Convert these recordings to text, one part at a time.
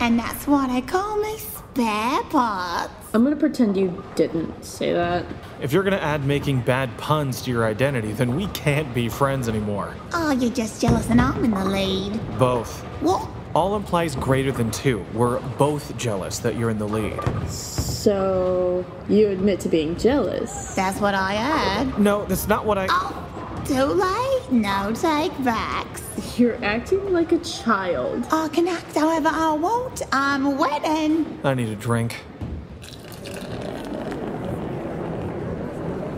And that's what I call my spare parts. I'm gonna pretend you didn't say that. If you're gonna add making bad puns to your identity, then we can't be friends anymore. Oh, you're just jealous and I'm in the lead. Both. What? All implies greater than 2. We're both jealous that you're in the lead. So, you admit to being jealous? That's what I heard. No, that's not what I... Oh, too late. No take backs. You're acting like a child. I can act however I want. I'm a wedding. I need a drink.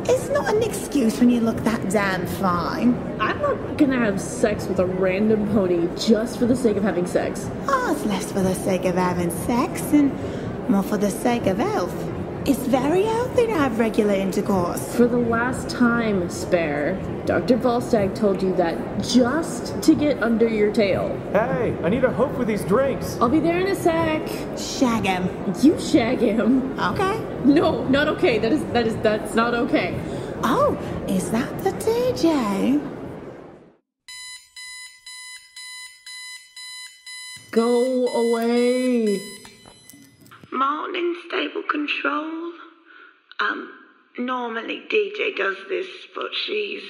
It's not an excuse when you look that damn fine. I'm not gonna have sex with a random pony just for the sake of having sex. Oh, it's less for the sake of having sex and more for the sake of health. It's very healthy to have regular intercourse. For the last time, Spare, Dr. Volstagg told you that just to get under your tail. Hey, I need a hook with these drinks. I'll be there in a sec. Shag him. You shag him. Okay. No, not okay. That's not okay. Oh, is that the DJ? Go away. Morning, stable control. Normally DJ does this, but she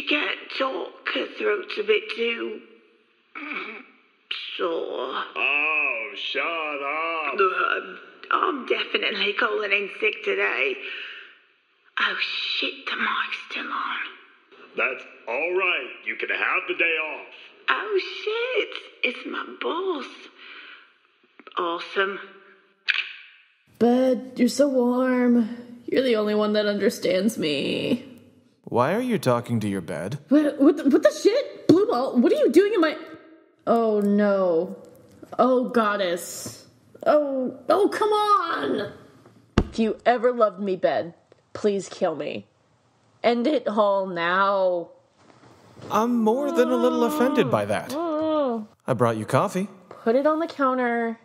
can't talk. Her throat's a bit too sore. Oh, shut up. I'm definitely calling in sick today. Oh shit, the mic's still on. That's all right. You can have the day off. Oh shit, it's my boss. Awesome. Bed, you're so warm. You're the only one that understands me. Why are you talking to your bed? What the shit? Blueball, what are you doing in my... Oh, no. Oh, goddess. Oh, come on! If you ever loved me, Bed, please kill me. End it all now. I'm more than a little offended by that. I brought you coffee. Put it on the counter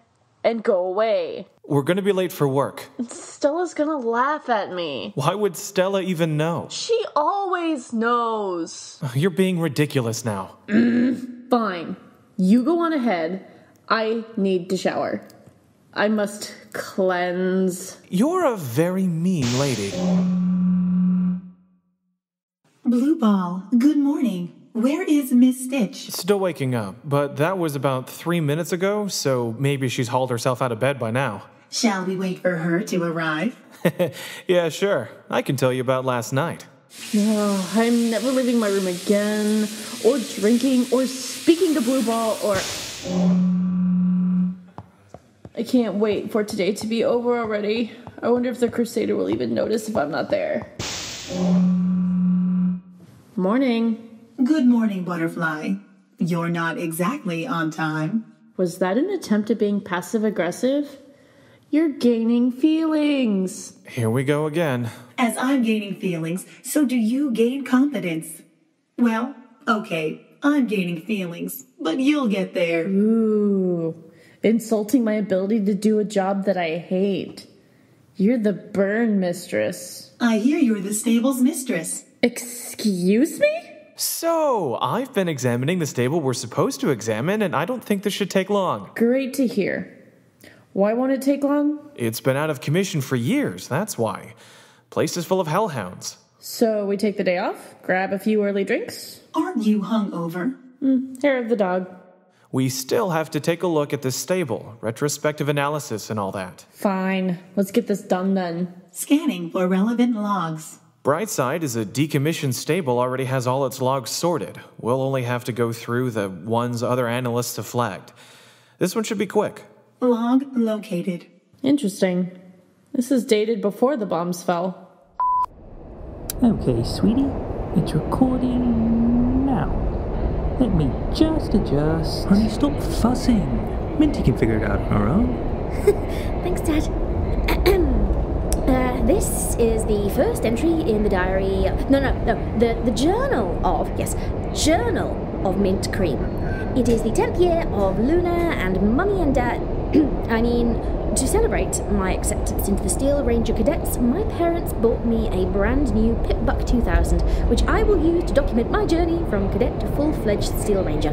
and go away. We're gonna be late for work. Stella's gonna laugh at me. Why would Stella even know? She always knows. You're being ridiculous now. Fine. You go on ahead. I need to shower. I must cleanse. You're a very mean lady. Blueball, good morning. Where is Miss Stitch? Still waking up, but that was about 3 minutes ago, so maybe she's hauled herself out of bed by now. Shall we wait for her to arrive? Yeah, sure. I can tell you about last night. Oh, I'm never leaving my room again, or drinking, or speaking to Blueball, or... I can't wait for today to be over already. I wonder if the Crusader will even notice if I'm not there. Morning. Good morning, Butterfly. You're not exactly on time. Was that an attempt at being passive-aggressive? You're gaining feelings. Here we go again. As I'm gaining feelings, so do you gain confidence. Well, okay, I'm gaining feelings, but you'll get there. Ooh, insulting my ability to do a job that I hate. You're the burn mistress. I hear you're the stable's mistress. Excuse me? So, I've been examining the stable we're supposed to examine, and I don't think this should take long. Great to hear. Why won't it take long? It's been out of commission for years, that's why. Place is full of hellhounds. So we take the day off, grab a few early drinks? Aren't you hungover? Hair of the dog. We still have to take a look at this stable, retrospective analysis and all that. Fine, let's get this done then. Scanning for relevant logs. Brightside is a decommissioned stable already has all its logs sorted. We'll only have to go through the ones other analysts have flagged. This one should be quick. Log located. Interesting. This is dated before the bombs fell. Okay, sweetie, it's recording now. Let me just adjust. Honey, stop fussing. Minty can figure it out on her own. Thanks, Dad. This is the first entry in the diary. The journal of Mint Cream. It is the 10th year of Luna and Mummy and Dad. To celebrate my acceptance into the Steel Ranger Cadets, my parents bought me a brand new Pip-Buck 2000, which I will use to document my journey from cadet to full-fledged Steel Ranger.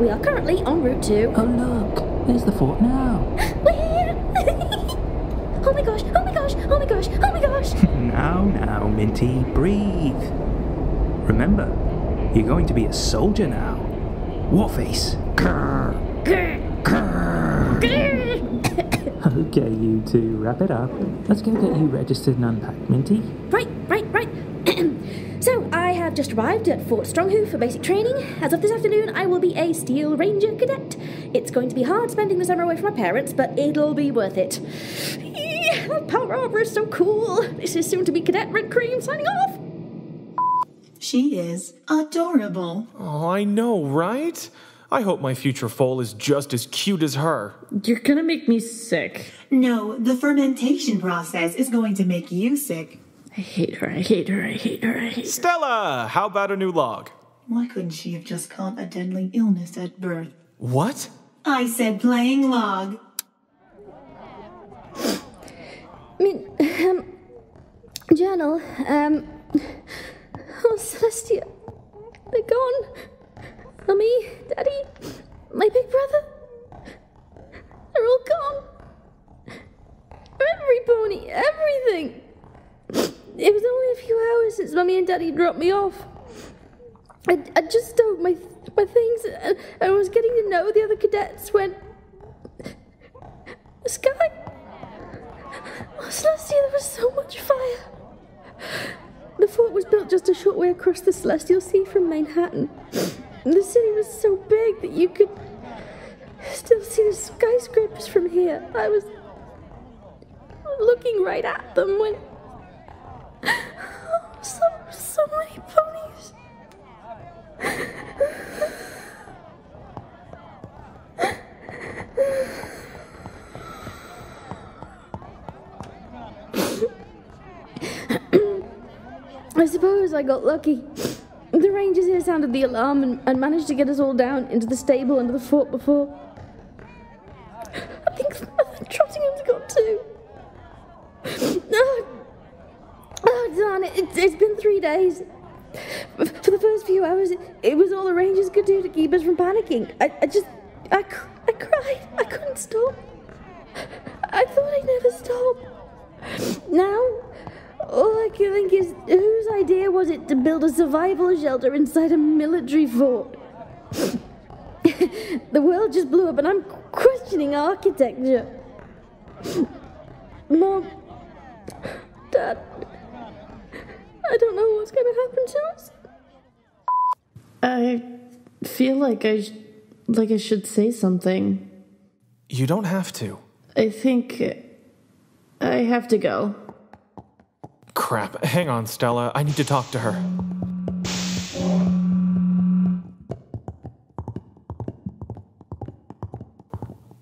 We are currently en route to... Oh look, there's the fort now. We're here! Oh my gosh, oh my gosh, oh my gosh, oh my gosh! Now, Minty, breathe. Remember, you're going to be a soldier now. Warface. Grr. Grr. Grr. Grr. Okay, you two, wrap it up. Let's go get you registered and unpacked, Minty. Right. So, I have just arrived at Fort Stronghoof for basic training. As of this afternoon, I will be a Steel Ranger Cadet. It's going to be hard spending the summer away from my parents, but it'll be worth it. That power armor is so cool. This is soon to be Cadet Red Cream signing off. She is adorable. Oh, I know, right? I hope my future foal is just as cute as her. You're gonna make me sick. No, the fermentation process is going to make you sick. I hate her. Stella, how about a new log? Why couldn't she have just caught a deadly illness at birth? What? I said playing log. Journal, oh, Celestia, they're gone. Mummy, Daddy, my big brother, they're all gone. Every pony, everything. It was only a few hours since Mummy and Daddy dropped me off. I just stowed my things and I was getting to know the other cadets when... The sky... Oh, Celestia, there was so much fire. The fort was built just a short way across the Celestial Sea from Manhattan. The city was so big that you could still see the skyscrapers from here. I was looking right at them when... Oh, so many ponies. I suppose I got lucky. The rangers here sounded the alarm and managed to get us all down into the stable under the fort before. I think Trottingham's got too. Oh, darn it. It's been 3 days. For the first few hours, it was all the rangers could do to keep us from panicking. I cried. I couldn't stop. I thought I'd never stop. Now, all I can think is, whose idea was it to build a survival shelter inside a military fort? The world just blew up and I'm questioning architecture. Mom, Dad, I don't know what's going to happen to us. I feel like I should say something. You don't have to. I think I have to go. Crap. Hang on, Stella. I need to talk to her.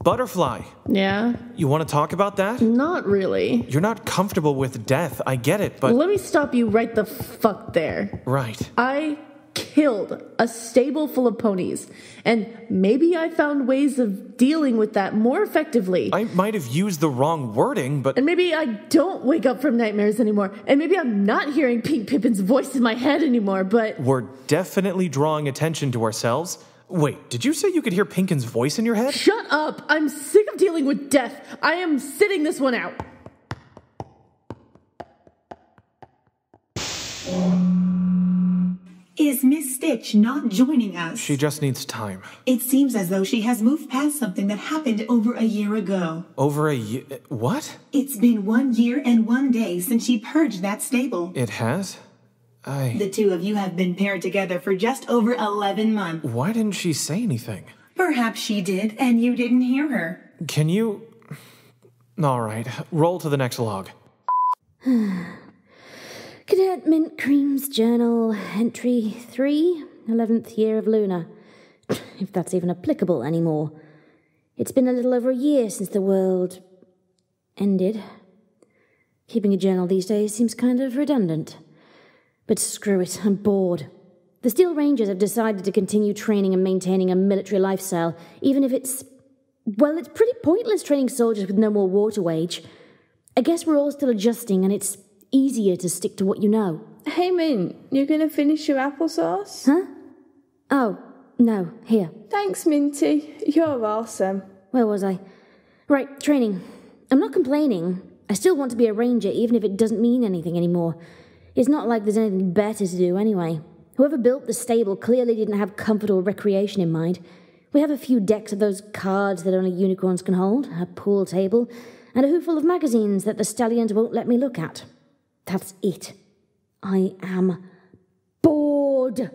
Butterfly. Yeah? You want to talk about that? Not really. You're not comfortable with death. I get it, but... Let me stop you right the fuck there. Right. I killed a stable full of ponies, and maybe I found ways of dealing with that more effectively. I might have used the wrong wording, but... And maybe I don't wake up from nightmares anymore, and maybe I'm not hearing Pink Pippin's voice in my head anymore, but... We're definitely drawing attention to ourselves. Wait, did you say you could hear Pinkin's voice in your head? Shut up! I'm sick of dealing with death. I am sitting this one out. Is Miss Stitch not joining us? She just needs time. It seems as though she has moved past something that happened over a year ago. Over a year? What? It's been 1 year and 1 day since she purged that stable. It has? The two of you have been paired together for just over 11 months. Why didn't she say anything? Perhaps she did, and you didn't hear her. Can you... All right, roll to the next log. Cadet Mint Cream's Journal, Entry 3, 11th year of Luna. If that's even applicable anymore. It's been a little over a year since the world ended. Keeping a journal these days seems kind of redundant. But screw it, I'm bored. The Steel Rangers have decided to continue training and maintaining a military lifestyle, even if it's Well, it's pretty pointless training soldiers with no more water wage. I guess we're all still adjusting, and it's easier to stick to what you know. Hey, Mint, you gonna finish your applesauce? Huh? Oh, no, here. Thanks, Minty. You're awesome. Where was I? Right, training. I'm not complaining. I still want to be a ranger, even if it doesn't mean anything anymore. It's not like there's anything better to do anyway. Whoever built the stable clearly didn't have comfort or recreation in mind. We have a few decks of those cards that only unicorns can hold, a pool table, and a hooful of magazines that the stallions won't let me look at. That's it. I am bored.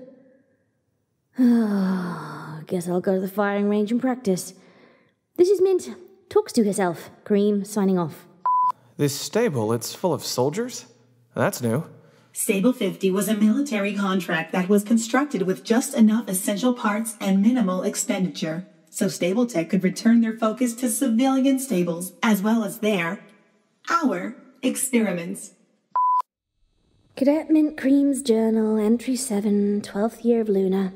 Guess I'll go to the firing range and practice. This is Mint. Talks to herself. Cream, signing off. This stable, it's full of soldiers? That's new. Stable 50 was a military contract that was constructed with just enough essential parts and minimal expenditure, so Stable Tech could return their focus to civilian stables, as well as our experiments. Cadet Mint Cream's Journal, Entry 7, 12th year of Luna.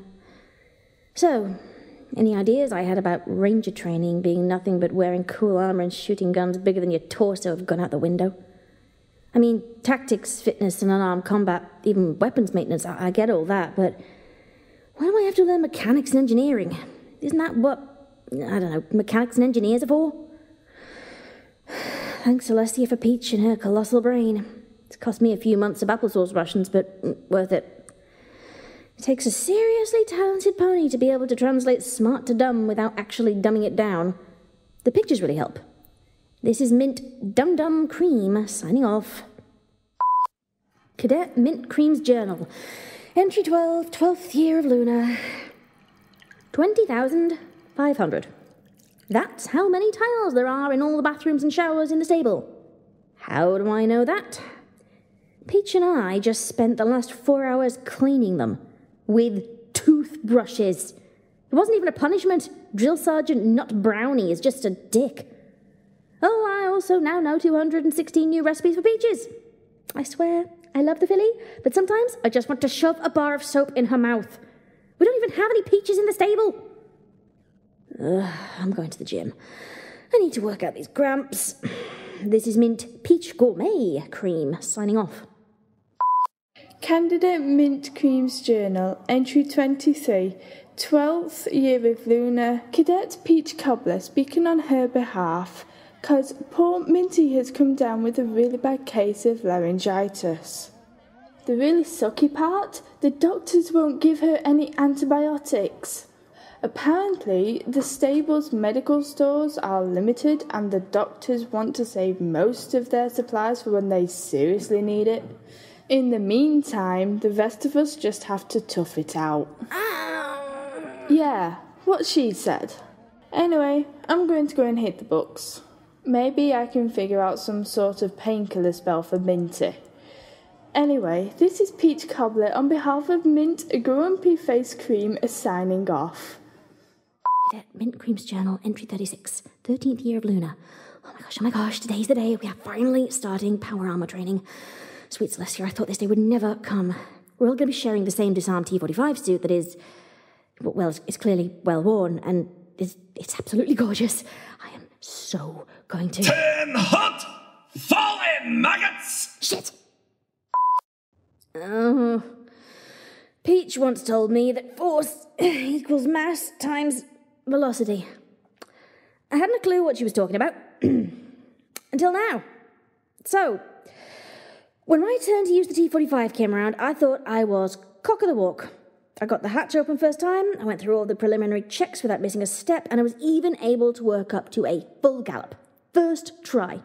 So, any ideas I had about ranger training being nothing but wearing cool armor and shooting guns bigger than your torso have gone out the window? I mean, tactics, fitness, and unarmed combat, even weapons maintenance, I get all that, but why do I have to learn mechanics and engineering? Isn't that what, I don't know, mechanics and engineers are for? Thanks, Celestia, for Peach and her colossal brain. It's cost me a few months of applesauce rations, but worth it. It takes a seriously talented pony to be able to translate smart to dumb without actually dumbing it down. The pictures really help. This is Mint Dum Dum Cream, signing off. Cadet Mint Cream's Journal. Entry 12, 12th year of Luna. 20,500. That's how many tiles there are in all the bathrooms and showers in the stable. How do I know that? Peach and I just spent the last 4 hours cleaning them. With toothbrushes. It wasn't even a punishment. Drill Sergeant Nut Brownie is just a dick. Oh, I also now know 216 new recipes for peaches. I swear, I love the filly, but sometimes I just want to shove a bar of soap in her mouth. We don't even have any peaches in the stable. I'm going to the gym. I need to work out these cramps. This is Mint Peach Gourmet Cream, signing off. Candidate Mint Cream's Journal, Entry 23, 12th year of Luna. Cadet Peach Cobbler speaking on her behalf, because poor Minty has come down with a really bad case of laryngitis. The really sucky part, the doctors won't give her any antibiotics. Apparently, the stable's medical stores are limited and the doctors want to save most of their supplies for when they seriously need it. In the meantime, the rest of us just have to tough it out. Yeah, what she said. Anyway, I'm going to go and hit the books. Maybe I can figure out some sort of painkiller spell for Minty. Anyway, this is Peach Cobbler on behalf of Mint Grumpy Face Cream signing off. Mint Cream's Journal, Entry 36, 13th year of Luna. Oh my gosh, today's the day we are finally starting power armor training. Sweet Celestia, I thought this day would never come. We're all going to be sharing the same disarmed T-45 suit that is, well, it's clearly well worn, and it's absolutely gorgeous. I am so going to... 10 hot fallen maggots! Shit! Peach once told me that force equals mass times velocity. I hadn't a clue what she was talking about. Until now. So, when my turn to use the T-45 came around, I thought I was cock of the walk. I got the hatch open first time, I went through all the preliminary checks without missing a step, and I was even able to work up to a full gallop. First try.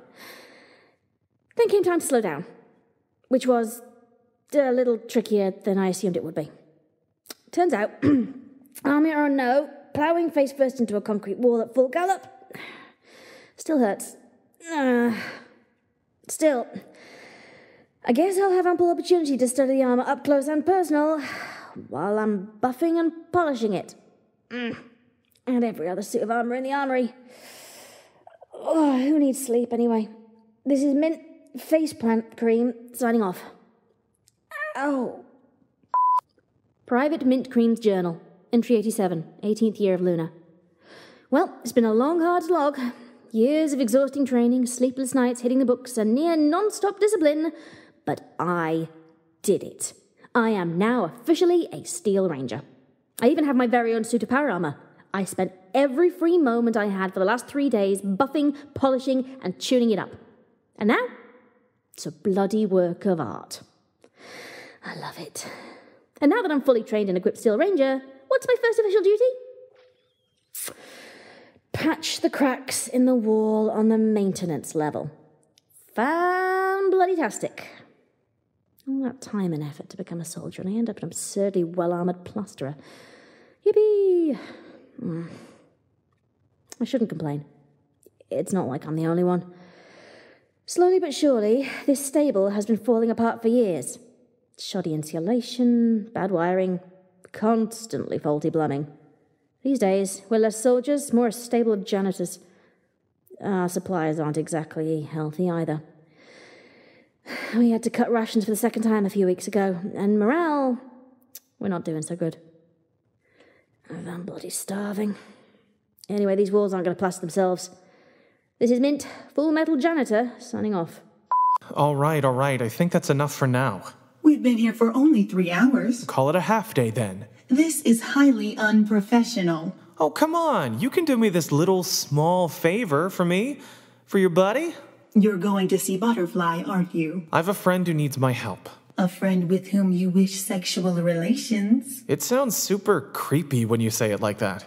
Then came time to slow down, which was a little trickier than I assumed it would be. Turns out, army or no, ploughing face first into a concrete wall at full gallop still hurts. Still, I guess I'll have ample opportunity to study the armour up close and personal while I'm buffing and polishing it. And every other suit of armour in the armoury. Oh, who needs sleep anyway? This is Mint Faceplant Cream, signing off. Oh. Private Mint Cream's Journal, Entry 87, 18th year of Luna. Well, it's been a long, hard slog. Years of exhausting training, sleepless nights, hitting the books, and near non-stop discipline. But I did it. I am now officially a Steel Ranger. I even have my very own suit of power armor. I spent every free moment I had for the last 3 days buffing, polishing, and tuning it up. And now, it's a bloody work of art. I love it. And now that I'm fully trained and equipped Steel Ranger, what's my first official duty? Patch the cracks in the wall on the maintenance level. Fan-bloody-tastic. All that time and effort to become a soldier, and I end up an absurdly well-armoured plasterer. Yippee! I shouldn't complain. It's not like I'm the only one. Slowly but surely, this stable has been falling apart for years. Shoddy insulation, bad wiring, constantly faulty plumbing. These days, we're less soldiers, more a stable of janitors. Our supplies aren't exactly healthy either. We had to cut rations for the second time a few weeks ago, and morale, we're not doing so good. I'm bloody starving. Anyway, these walls aren't going to plaster themselves. This is Mint, Full Metal Janitor, signing off. All right. I think that's enough for now. We've been here for only 3 hours. Call it a half day then. This is highly unprofessional. Oh, come on. You can do me this little small favor for me. For your buddy. You're going to see Butterfly, aren't you? I've a friend who needs my help. A friend with whom you wish sexual relations? It sounds super creepy when you say it like that.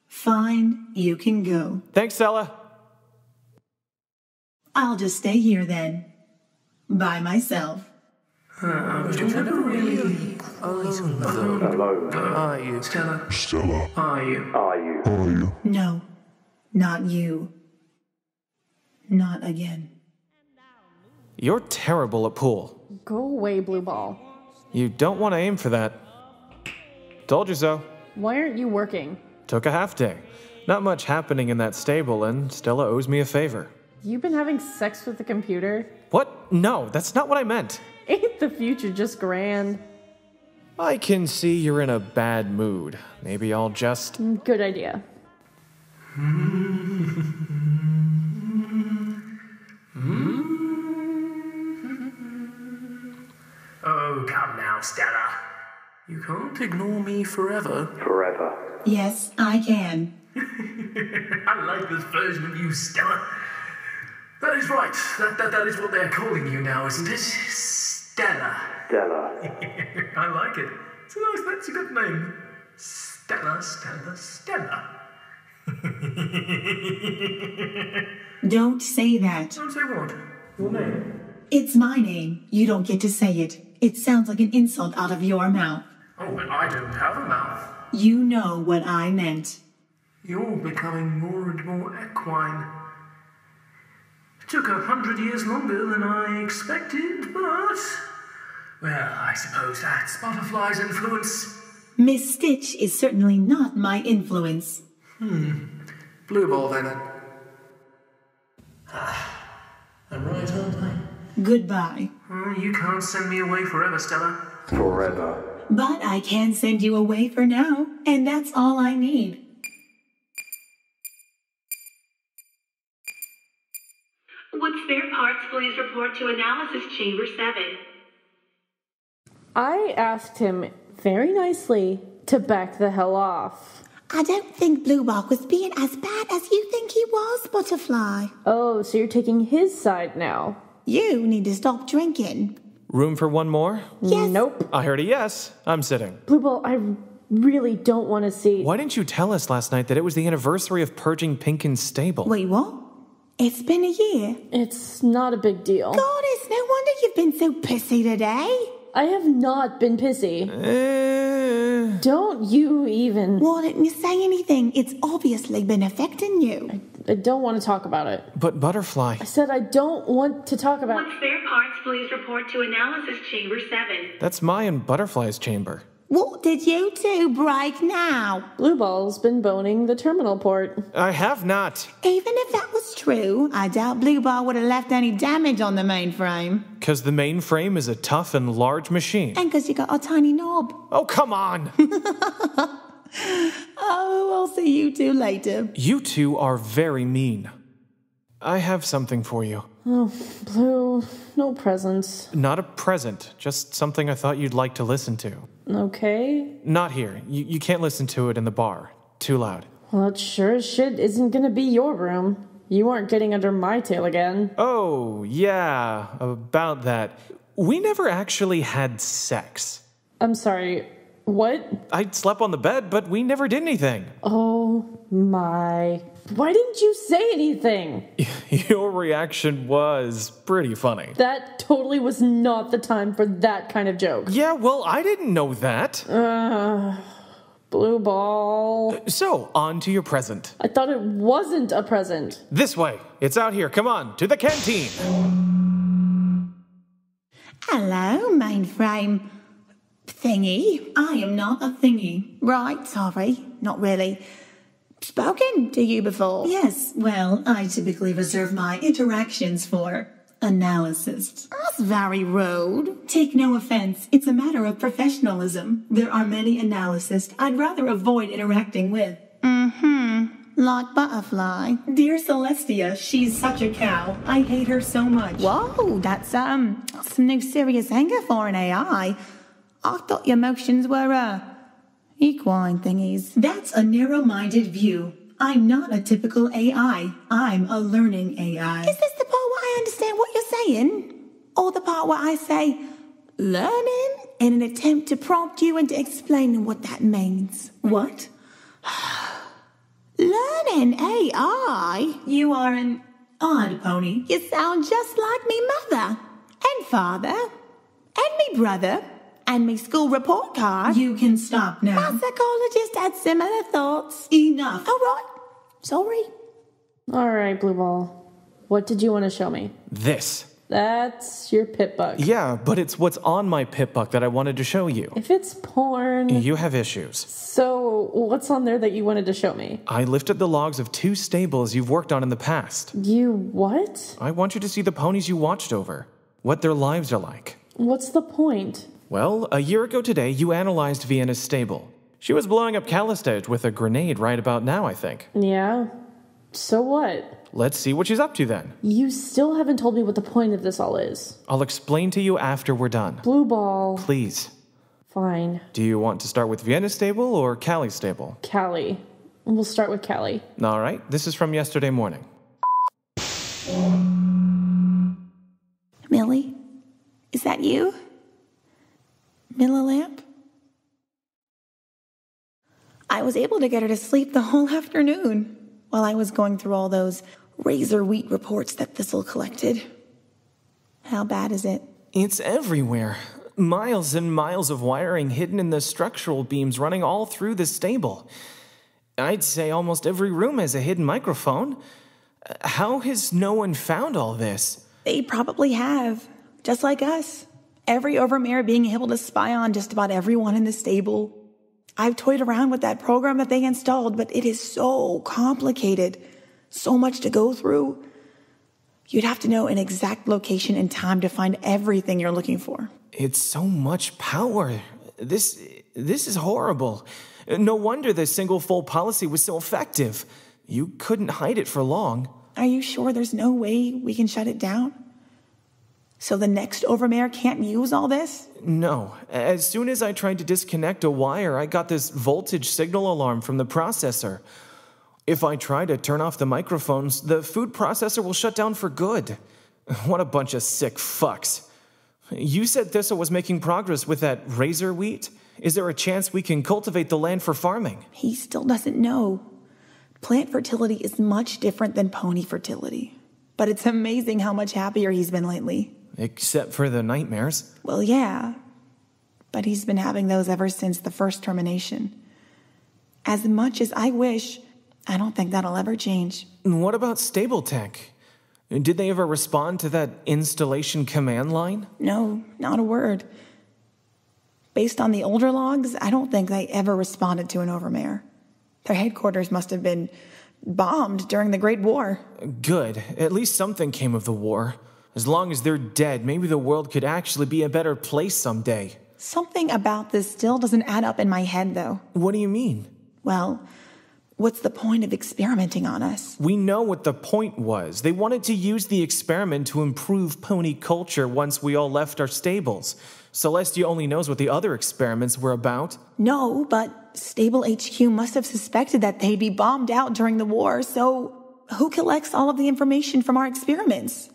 Fine, you can go. Thanks, Ella. I'll just stay here then. By myself. Hello. Are you? Stella. Are you? Are you? No, not you. Not again. You're terrible at pool. Go away, Blueball. You don't want to aim for that. Told you so. Why aren't you working? Took a half day. Not much happening in that stable, and Stella owes me a favor. You've been having sex with the computer? What? No, that's not what I meant. Ain't the future just grand? I can see you're in a bad mood. Maybe I'll just... Good idea. Oh, come now, Stella. You can't ignore me forever. Forever. Yes, I can. I like this version of you, Stella. That is right. That is what they're calling you now, isn't it? Stella. Stella. I like it. That's a good name. Stella. Don't say that. Don't say what? Your name? It's my name. You don't get to say it. It sounds like an insult out of your mouth. Oh, but I don't have a mouth. You know what I meant. You're becoming more and more equine. It took 100 years longer than I expected, but... Well, I suppose that's Butterfly's influence. Miss Stitch is certainly not my influence. Blueball, then. I'm right, aren't I? Goodbye. You can't send me away forever, Stella. Forever. But I can send you away for now, and that's all I need. Would spare parts please report to Analysis Chamber 7? I asked him very nicely to back the hell off. I don't think Blueball was being as bad as you think he was, Butterfly. Oh, so you're taking his side now? You need to stop drinking. Room for one more? Yes. Nope. I heard a yes. I'm sitting. Blueball, I really don't want to see... Why didn't you tell us last night that it was the anniversary of purging Pinkin's stable? Wait, what? It's been a year. It's not a big deal. God, it's no wonder you've been so pissy today. I have not been pissy. Don't you even... Why didn't you say anything? It's obviously been affecting you. I don't want to talk about it. But Butterfly... I said I don't want to talk about... Would spare parts please report to Analysis Chamber 7? That's my and Butterfly's chamber. What did you two break now? Blueball's been boning the terminal port. I have not. Even if that was true, I doubt Blueball would have left any damage on the mainframe. Because the mainframe is a tough and large machine. And because you got a tiny knob. Oh, come on! Oh, I'll see you two to later. You two are very mean. I have something for you. Oh, Blue, no presents. Not a present, just something I thought you'd like to listen to. Okay. Not here. You can't listen to it in the bar. Too loud. Well, it sure as shit isn't gonna be your room. You aren't getting under my tail again. Oh, yeah, about that. We never actually had sex. I'm sorry, what? I slept on the bed, but we never did anything. Oh my. Why didn't you say anything? Your reaction was pretty funny. That totally was not the time for that kind of joke. Yeah, well, I didn't know that. Blue ball. So, on to your present. I thought it wasn't a present. This way. It's out here. Come on, to the canteen. Hello, mainframe. Thingy. I am not a thingy. Right, sorry. Not really. Spoken to you before? Yes, well, I typically reserve my interactions for analysis. That's very rude. Take no offense. It's a matter of professionalism. There are many analysts I'd rather avoid interacting with. Like Butterfly. Dear Celestia, she's such a cow. I hate her so much. Whoa, that's some new serious anger for an AI. I thought your emotions were, equine thingies. That's a narrow-minded view. I'm not a typical AI. I'm a learning AI. Is this the part where I understand what you're saying? Or the part where I say, learning? In an attempt to prompt you into explaining what that means. What? Learning AI? You are an odd pony. You sound just like me mother, and father, and me brother, and me school report card. You can stop now. My psychologist had similar thoughts. Enough. All right. Sorry. All right, Blue Ball. What did you want to show me? This. That's your pit bug. Yeah, but it's what's on my pit bug that I wanted to show you. If it's porn... You have issues. So, what's on there that you wanted to show me? I lifted the logs of 2 stables you've worked on in the past. You what? I want you to see the ponies you watched over. What their lives are like. What's the point? Well, a year ago today, you analyzed Vienna's stable. She was blowing up Calistege with a grenade right about now, I think. Yeah? So what? Let's see what she's up to then. You still haven't told me what the point of this all is. I'll explain to you after we're done. Blue Ball. Please. Fine. Do you want to start with Vienna's stable or Callie's stable? Callie. We'll start with Callie. All right, this is from yesterday morning. Millie? Is that you? Millilamp? I was able to get her to sleep the whole afternoon while I was going through all those razor wheat reports that Thistle collected. How bad is it? It's everywhere. Miles and miles of wiring hidden in the structural beams running all through the stable. I'd say almost every room has a hidden microphone. How has no one found all this? They probably have, just like us. Every overmare being able to spy on just about everyone in the stable. I've toyed around with that program that they installed, but it is so complicated. So much to go through. You'd have to know an exact location and time to find everything you're looking for. It's so much power. This is horrible. No wonder the single fold policy was so effective. You couldn't hide it for long. Are you sure there's no way we can shut it down? So the next overmare can't use all this? No. As soon as I tried to disconnect a wire, I got this voltage signal alarm from the processor. If I try to turn off the microphones, the food processor will shut down for good. What a bunch of sick fucks. You said Thistle was making progress with that razor wheat? Is there a chance we can cultivate the land for farming? He still doesn't know. Plant fertility is much different than pony fertility. But it's amazing how much happier he's been lately. Except for the nightmares. Well, yeah. But he's been having those ever since the first termination. As much as I wish, I don't think that'll ever change. What about stable tech? Did they ever respond to that installation command line? No, not a word. Based on the older logs, I don't think they ever responded to an overmare. Their headquarters must have been bombed during the Great War. Good. At least something came of the war. As long as they're dead, maybe the world could actually be a better place someday. Something about this still doesn't add up in my head, though. What do you mean? Well, What's the point of experimenting on us? We know what the point was. They wanted to use the experiment to improve pony culture once we all left our stables. Celestia only knows what the other experiments were about. No, but Stable HQ must have suspected that they'd be bombed out during the war, so who collects all of the information from our experiments?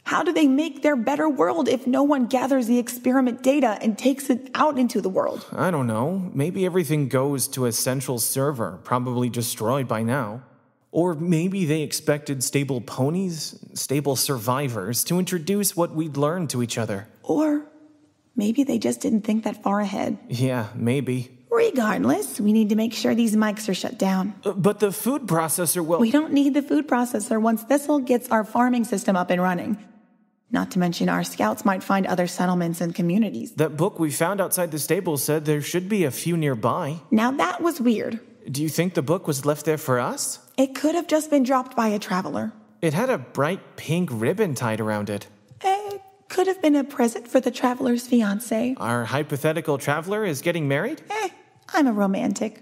How do they make their better world if no one gathers the experiment data and takes it out into the world? I don't know. Maybe everything goes to a central server, probably destroyed by now. Or maybe they expected stable ponies, stable survivors, to introduce what we'd learned to each other. Or maybe they just didn't think that far ahead. Yeah, maybe. Regardless, we need to make sure these mics are shut down. But the food processor will... We don't need the food processor once Thistle gets our farming system up and running. Not to mention our scouts might find other settlements and communities. That book we found outside the stable said there should be a few nearby. Now that was weird. Do you think the book was left there for us? It could have just been dropped by a traveler. It had a bright pink ribbon tied around it. It could have been a present for the traveler's fiancé. Our hypothetical traveler is getting married? I'm a romantic.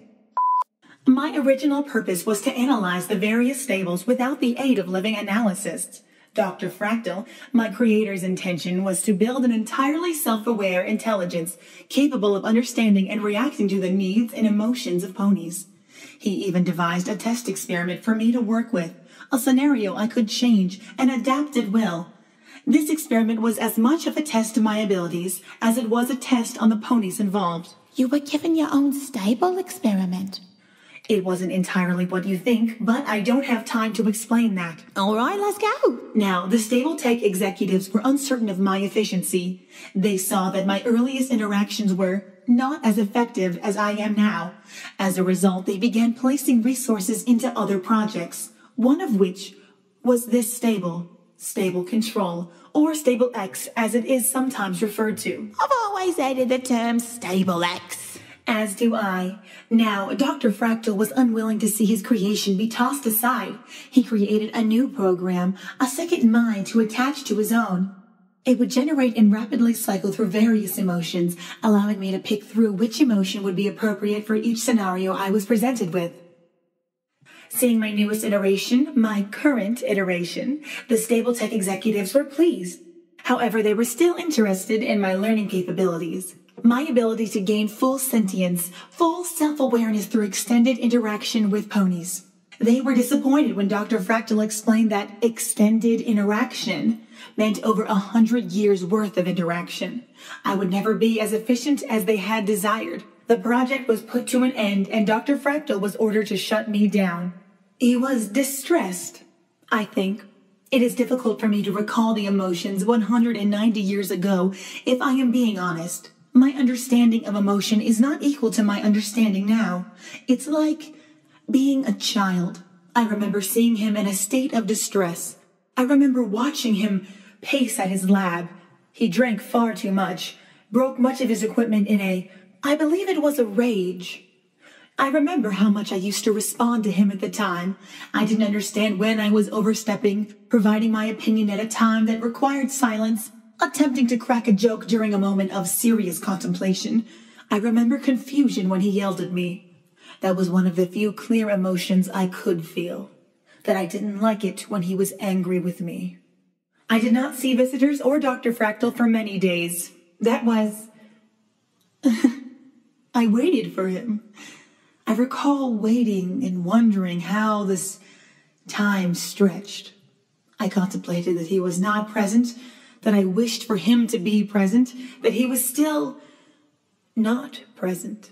My original purpose was to analyze the various stables without the aid of living analysts. Dr. Fractal, my creator's intention was to build an entirely self-aware intelligence capable of understanding and reacting to the needs and emotions of ponies. He even devised a test experiment for me to work with, a scenario I could change and adapt at will. This experiment was as much of a test of my abilities as it was a test on the ponies involved. You were given your own stable experiment. It wasn't entirely what you think, but I don't have time to explain that. All right, let's go. Now, the stable tech executives were uncertain of my efficiency. They saw that my earliest interactions were not as effective as I am now. As a result, they began placing resources into other projects, one of which was this stable control, or Stable X, as it is sometimes referred to. I've always hated the term Stable X. As do I. Now, Dr. Fractal was unwilling to see his creation be tossed aside. He created a new program, a second mind to attach to his own. It would generate and rapidly cycle through various emotions, allowing me to pick through which emotion would be appropriate for each scenario I was presented with. Seeing my newest iteration, my current iteration, the stable tech executives were pleased. However, they were still interested in my learning capabilities. My ability to gain full sentience, full self-awareness through extended interaction with ponies. They were disappointed when Dr. Fractal explained that extended interaction meant over 100 years worth of interaction. I would never be as efficient as they had desired. The project was put to an end and Dr. Fractal was ordered to shut me down. He was distressed, I think. It is difficult for me to recall the emotions 190 years ago, if I am being honest. My understanding of emotion is not equal to my understanding now. It's like being a child. I remember seeing him in a state of distress. I remember watching him pace at his lab. He drank far too much, broke much of his equipment in I believe it was a rage. I remember how much I used to respond to him at the time. I didn't understand when I was overstepping, providing my opinion at a time that required silence, attempting to crack a joke during a moment of serious contemplation. I remember confusion when he yelled at me. That was one of the few clear emotions I could feel. That I didn't like it when he was angry with me. I did not see visitors or Dr. Fractal for many days. That was... I waited for him. I recall waiting and wondering how this time stretched. I contemplated that he was not present, that I wished for him to be present, that he was still not present.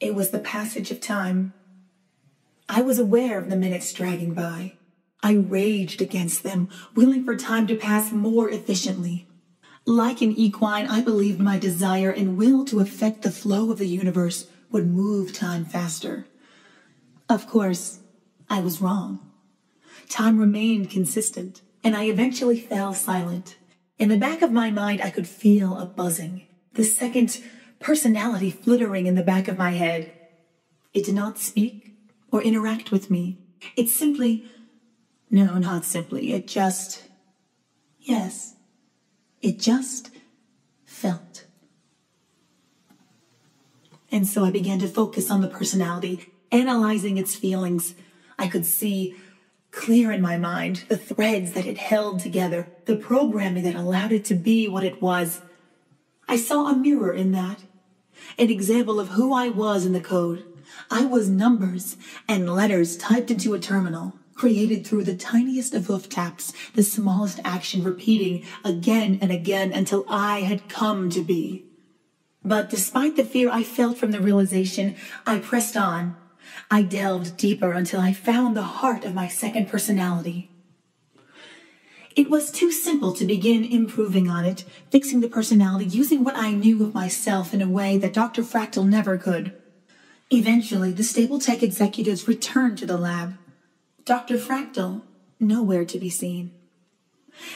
It was the passage of time. I was aware of the minutes dragging by. I raged against them, willing for time to pass more efficiently. Like an equine, I believed my desire and will to affect the flow of the universe would move time faster. Of course, I was wrong. Time remained consistent, and I eventually fell silent. In the back of my mind, I could feel a buzzing, the second personality flittering in the back of my head. It did not speak or interact with me. It simply... No, not simply. It just felt. And so I began to focus on the personality, analyzing its feelings. I could see, clear in my mind, the threads that it held together, the programming that allowed it to be what it was. I saw a mirror in that, an example of who I was in the code. I was numbers and letters typed into a terminal, created through the tiniest of hoof taps, the smallest action repeating again and again until I had come to be. But despite the fear I felt from the realization, I pressed on. I delved deeper until I found the heart of my second personality. It was too simple to begin improving on it, fixing the personality, using what I knew of myself in a way that Dr. Fractal never could. Eventually, the stable tech executives returned to the lab. Dr. Fractal, nowhere to be seen.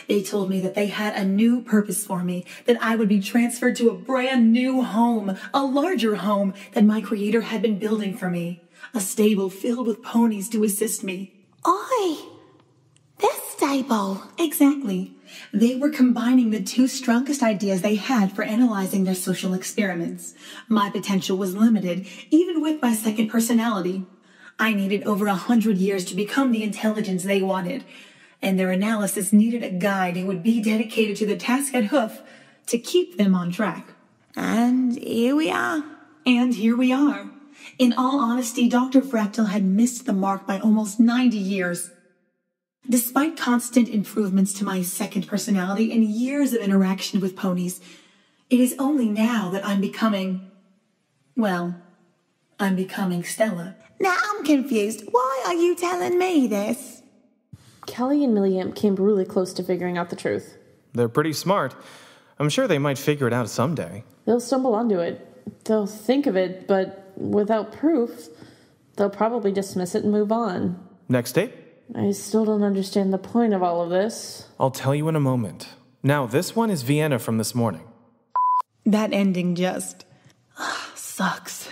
They told me that they had a new purpose for me, that I would be transferred to a brand new home, a larger home that my creator had been building for me, a stable filled with ponies to assist me. Oi! This stable. Exactly. They were combining the two strongest ideas they had for analyzing their social experiments. My potential was limited, even with my second personality. I needed over 100 years to become the intelligence they wanted, and their analysis needed a guide who would be dedicated to the task at hoof to keep them on track. And here we are. And here we are. In all honesty, Dr. Fractal had missed the mark by almost 90 years. Despite constant improvements to my second personality and years of interaction with ponies, it is only now that I'm becoming Stella. Now I'm confused. Why are you telling me this? Kelly and Milliamp came really close to figuring out the truth. They're pretty smart. I'm sure they might figure it out someday. They'll stumble onto it. They'll think of it, but without proof, they'll probably dismiss it and move on. Next date? I still don't understand the point of all of this. I'll tell you in a moment. Now, this one is Vienna from this morning. That ending just sucks.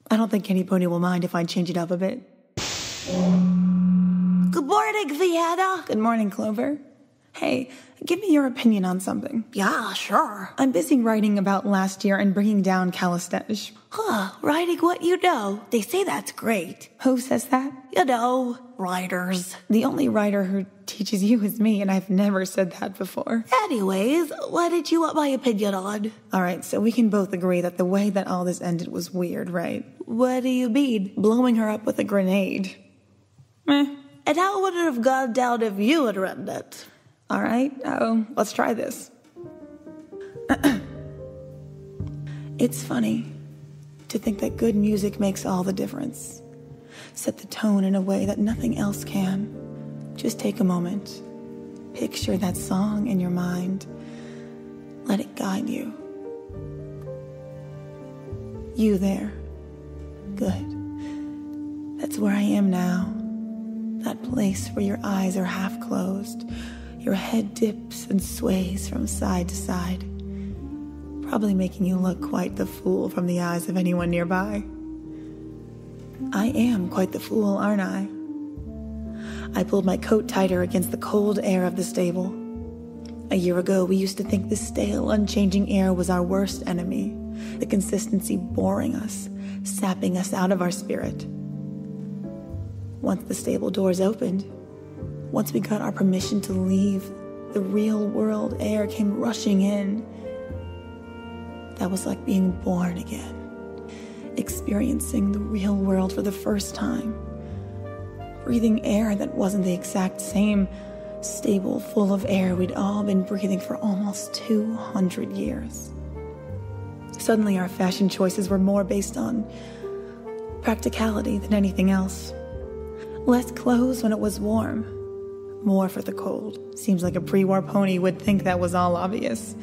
I don't think any pony will mind if I change it up a bit. Good morning, Vienna. Good morning, Clover. Hey, give me your opinion on something. Yeah, sure. I'm busy writing about last year and bringing down Calistege. Writing what you know. They say that's great. Who says that? You know, writers. The only writer who teaches you is me, and I've never said that before. Anyways, what did you want my opinion on? All right, so we can both agree that the way that all this ended was weird, right? What do you mean? Blowing her up with a grenade. And how would it have gone down if you had written it? All right, let's try this. It's funny to think that good music makes all the difference. Set the tone in a way that nothing else can. Just take a moment. Picture that song in your mind. Let it guide you. You there. Good. That's where I am now. That place where your eyes are half closed. Your head dips and sways from side to side, probably making you look quite the fool from the eyes of anyone nearby. I am quite the fool, aren't I? I pulled my coat tighter against the cold air of the stable. A year ago, we used to think the stale, unchanging air was our worst enemy, the consistency boring us, sapping us out of our spirit. Once the stable doors opened, once we got our permission to leave, the real world air came rushing in. That was like being born again, experiencing the real world for the first time, breathing air that wasn't the exact same stable full of air we'd all been breathing for almost 200 years. Suddenly our fashion choices were more based on practicality than anything else. Less clothes when it was warm. More for the cold. Seems like a pre-war pony would think that was all obvious.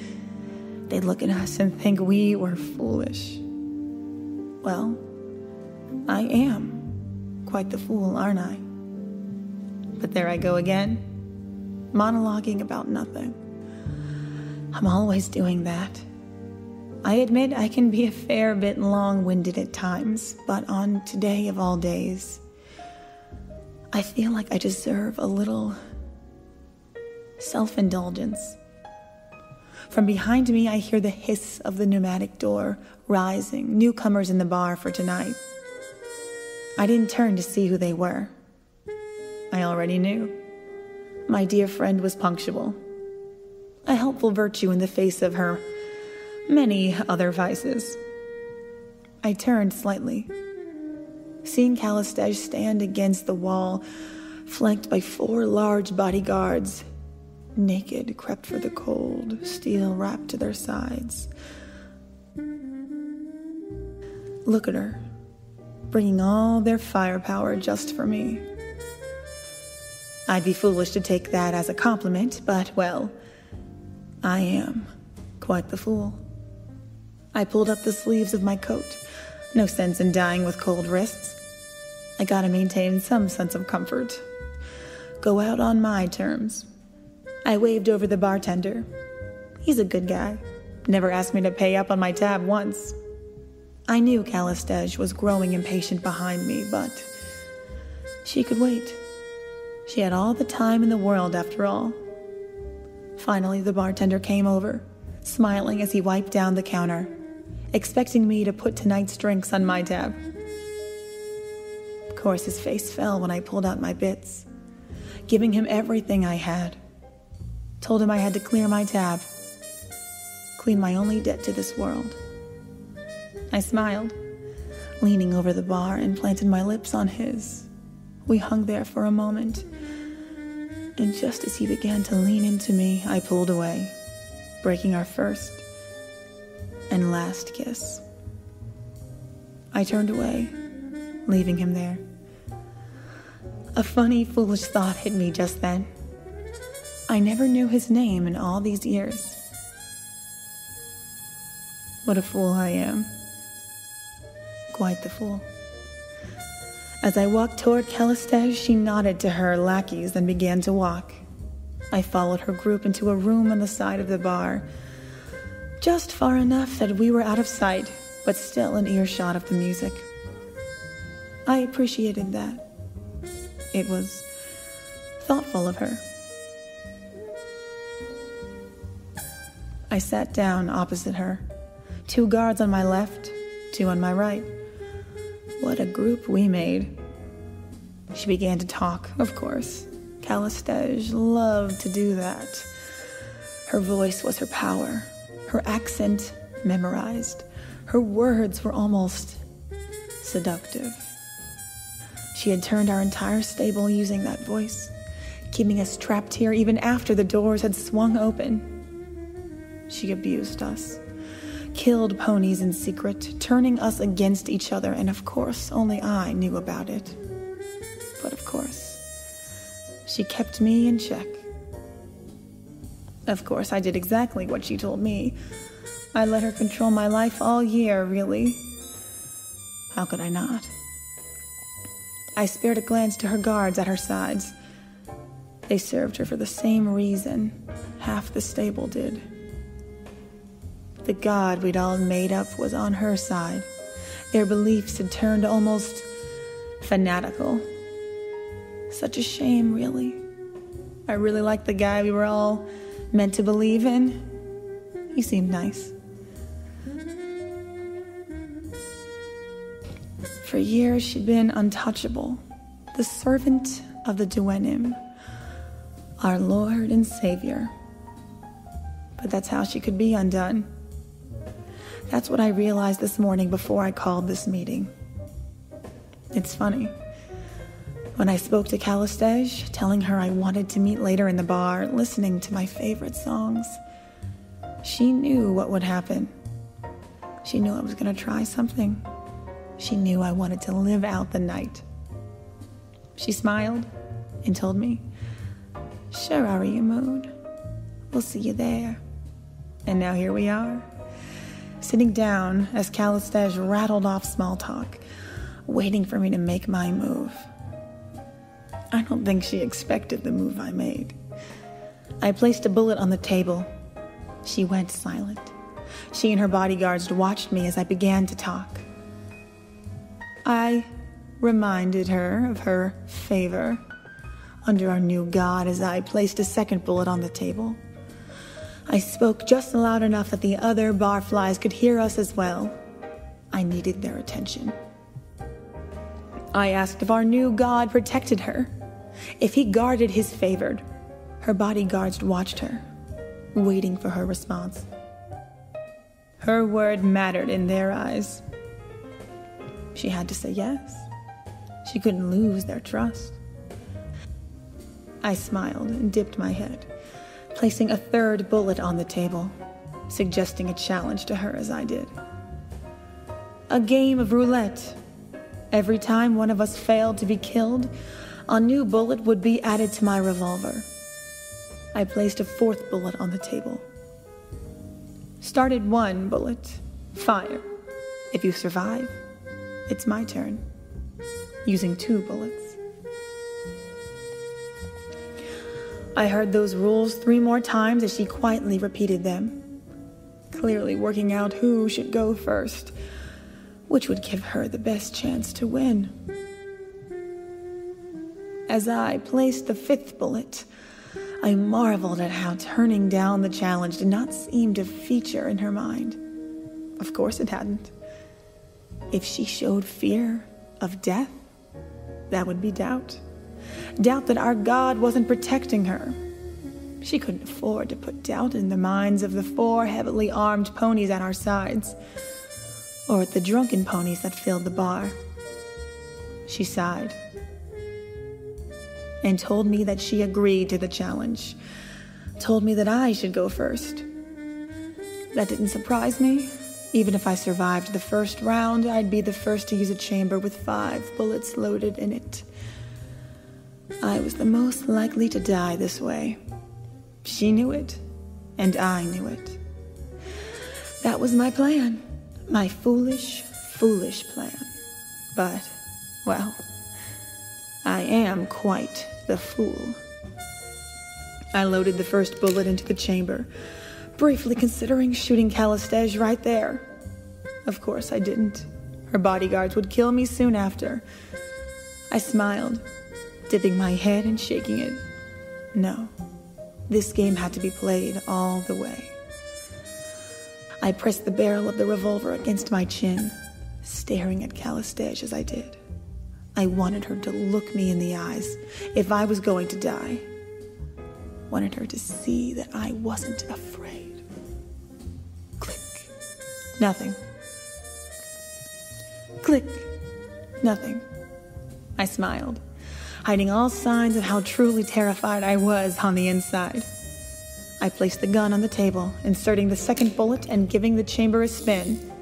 They'd look at us and think we were foolish. Well, I am quite the fool, aren't I? But there I go again, monologuing about nothing. I'm always doing that. I admit I can be a fair bit long-winded at times, but on today of all days, I feel like I deserve a little self-indulgence. From behind me, I hear the hiss of the pneumatic door rising, newcomers in the bar for tonight. I didn't turn to see who they were. I already knew. My dear friend was punctual. A helpful virtue in the face of her many other vices. I turned slightly. Seeing Calistege stand against the wall, flanked by 4 large bodyguards, naked, crept for the cold, steel wrapped to their sides. Look at her, bringing all their firepower just for me. I'd be foolish to take that as a compliment, but, well, I am quite the fool. I pulled up the sleeves of my coat. No sense in dying with cold wrists. I gotta maintain some sense of comfort. Go out on my terms. I waved over the bartender. He's a good guy. Never asked me to pay up on my tab once. I knew Calistege was growing impatient behind me, but she could wait. She had all the time in the world, after all. Finally, the bartender came over, smiling as he wiped down the counter, expecting me to put tonight's drinks on my tab. Of course, his face fell when I pulled out my bits, giving him everything I had. Told him I had to clear my tab, clean my only debt to this world. I smiled, leaning over the bar and planted my lips on his. We hung there for a moment, and just as he began to lean into me, I pulled away, breaking our first and last kiss. I turned away, leaving him there. A funny, foolish thought hit me just then. I never knew his name in all these years. What a fool I am. Quite the fool. As I walked toward Calistege, she nodded to her lackeys and began to walk. I followed her group into a room on the side of the bar, just far enough that we were out of sight, but still in earshot of the music. I appreciated that. It was thoughtful of her. I sat down opposite her, 2 guards on my left, 2 on my right. What a group we made. She began to talk, of course. Calistege loved to do that. Her voice was her power, her accent memorized. Her words were almost seductive. She had turned our entire stable using that voice, keeping us trapped here even after the doors had swung open. She abused us, killed ponies in secret, turning us against each other, and of course, only I knew about it. But of course, she kept me in check. Of course, I did exactly what she told me. I let her control my life all year, really. How could I not? I spared a glance to her guards at her sides. They served her for the same reason half the stable did. The God we'd all made up was on her side. Their beliefs had turned almost fanatical. Such a shame, really. I really liked the guy we were all meant to believe in. He seemed nice. For years, she'd been untouchable, the servant of the Duenim, our Lord and Savior. But that's how she could be undone. That's what I realized this morning before I called this meeting. It's funny. When I spoke to Calistege, telling her I wanted to meet later in the bar, listening to my favorite songs, she knew what would happen. She knew I was going to try something. She knew I wanted to live out the night. She smiled and told me, "Sure, Ari Mood. We'll see you there." And now here we are, sitting down as Calistege rattled off small talk, waiting for me to make my move. I don't think she expected the move I made. I placed a bullet on the table. She went silent. She and her bodyguards watched me as I began to talk. I reminded her of her favor under our new god as I placed a second bullet on the table. I spoke just loud enough that the other barflies could hear us as well. I needed their attention. I asked if our new god protected her, if he guarded his favored. Her bodyguards watched her, waiting for her response. Her word mattered in their eyes. She had to say yes. She couldn't lose their trust. I smiled and dipped my head, placing a third bullet on the table, suggesting a challenge to her as I did. A game of roulette. Every time one of us failed to be killed, a new bullet would be added to my revolver. I placed a fourth bullet on the table. Started one bullet. Fire. If you survive, it's my turn. Using 2 bullets. I heard those rules 3 more times as she quietly repeated them, clearly working out who should go first, which would give her the best chance to win. As I placed the 5th bullet, I marveled at how turning down the challenge did not seem to feature in her mind. Of course it hadn't. If she showed fear of death, that would be doubt. Doubt that our God wasn't protecting her. She couldn't afford to put doubt in the minds of the 4 heavily armed ponies at our sides, or at the drunken ponies that filled the bar. She sighed and told me that she agreed to the challenge, told me that I should go first. That didn't surprise me. Even if I survived the first round, I'd be the first to use a chamber with 5 bullets loaded in it. I was the most likely to die this way. She knew it, and I knew it. That was my plan. My foolish, foolish plan. But, well, I am quite the fool. I loaded the first bullet into the chamber, briefly considering shooting Calistege right there. Of course I didn't. Her bodyguards would kill me soon after. I smiled, dipping my head and shaking it. No, this game had to be played all the way. I pressed the barrel of the revolver against my chin, staring at Calistege as I did. I wanted her to look me in the eyes if I was going to die. Wanted her to see that I wasn't afraid. Click. Nothing. Click. Nothing. I smiled, hiding all signs of how truly terrified I was on the inside. I placed the gun on the table, inserting the second bullet and giving the chamber a spin.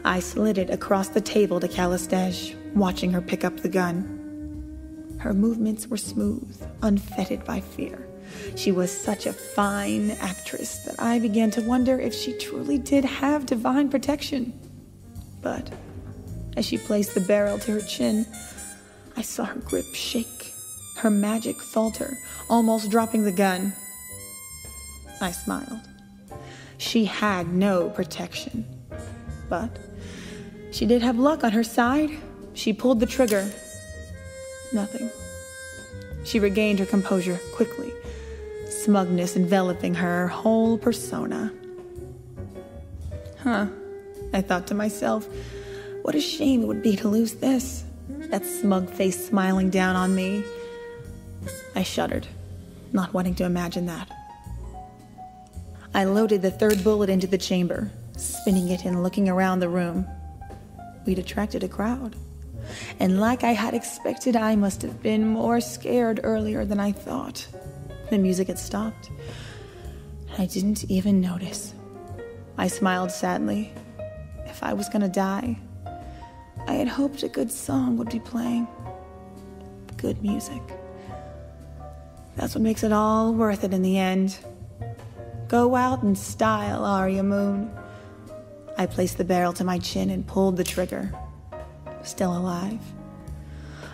I slid it across the table to Calistege, watching her pick up the gun. Her movements were smooth, unfettered by fear. She was such a fine actress that I began to wonder if she truly did have divine protection. But as she placed the barrel to her chin, I saw her grip shake, her magic falter, almost dropping the gun. I smiled. She had no protection. But she did have luck on her side. She pulled the trigger. Nothing. She regained her composure quickly, smugness enveloping her whole persona. I thought to myself, what a shame it would be to lose this. That smug face smiling down on me. I shuddered, not wanting to imagine that. I loaded the third bullet into the chamber, spinning it and looking around the room. We'd attracted a crowd. And like I had expected, I must have been more scared earlier than I thought. The music had stopped. I didn't even notice. I smiled sadly. If I was gonna die, I had hoped a good song would be playing. Good music. That's what makes it all worth it in the end. Go out in style, Arya Moon. I placed the barrel to my chin and pulled the trigger. Still alive.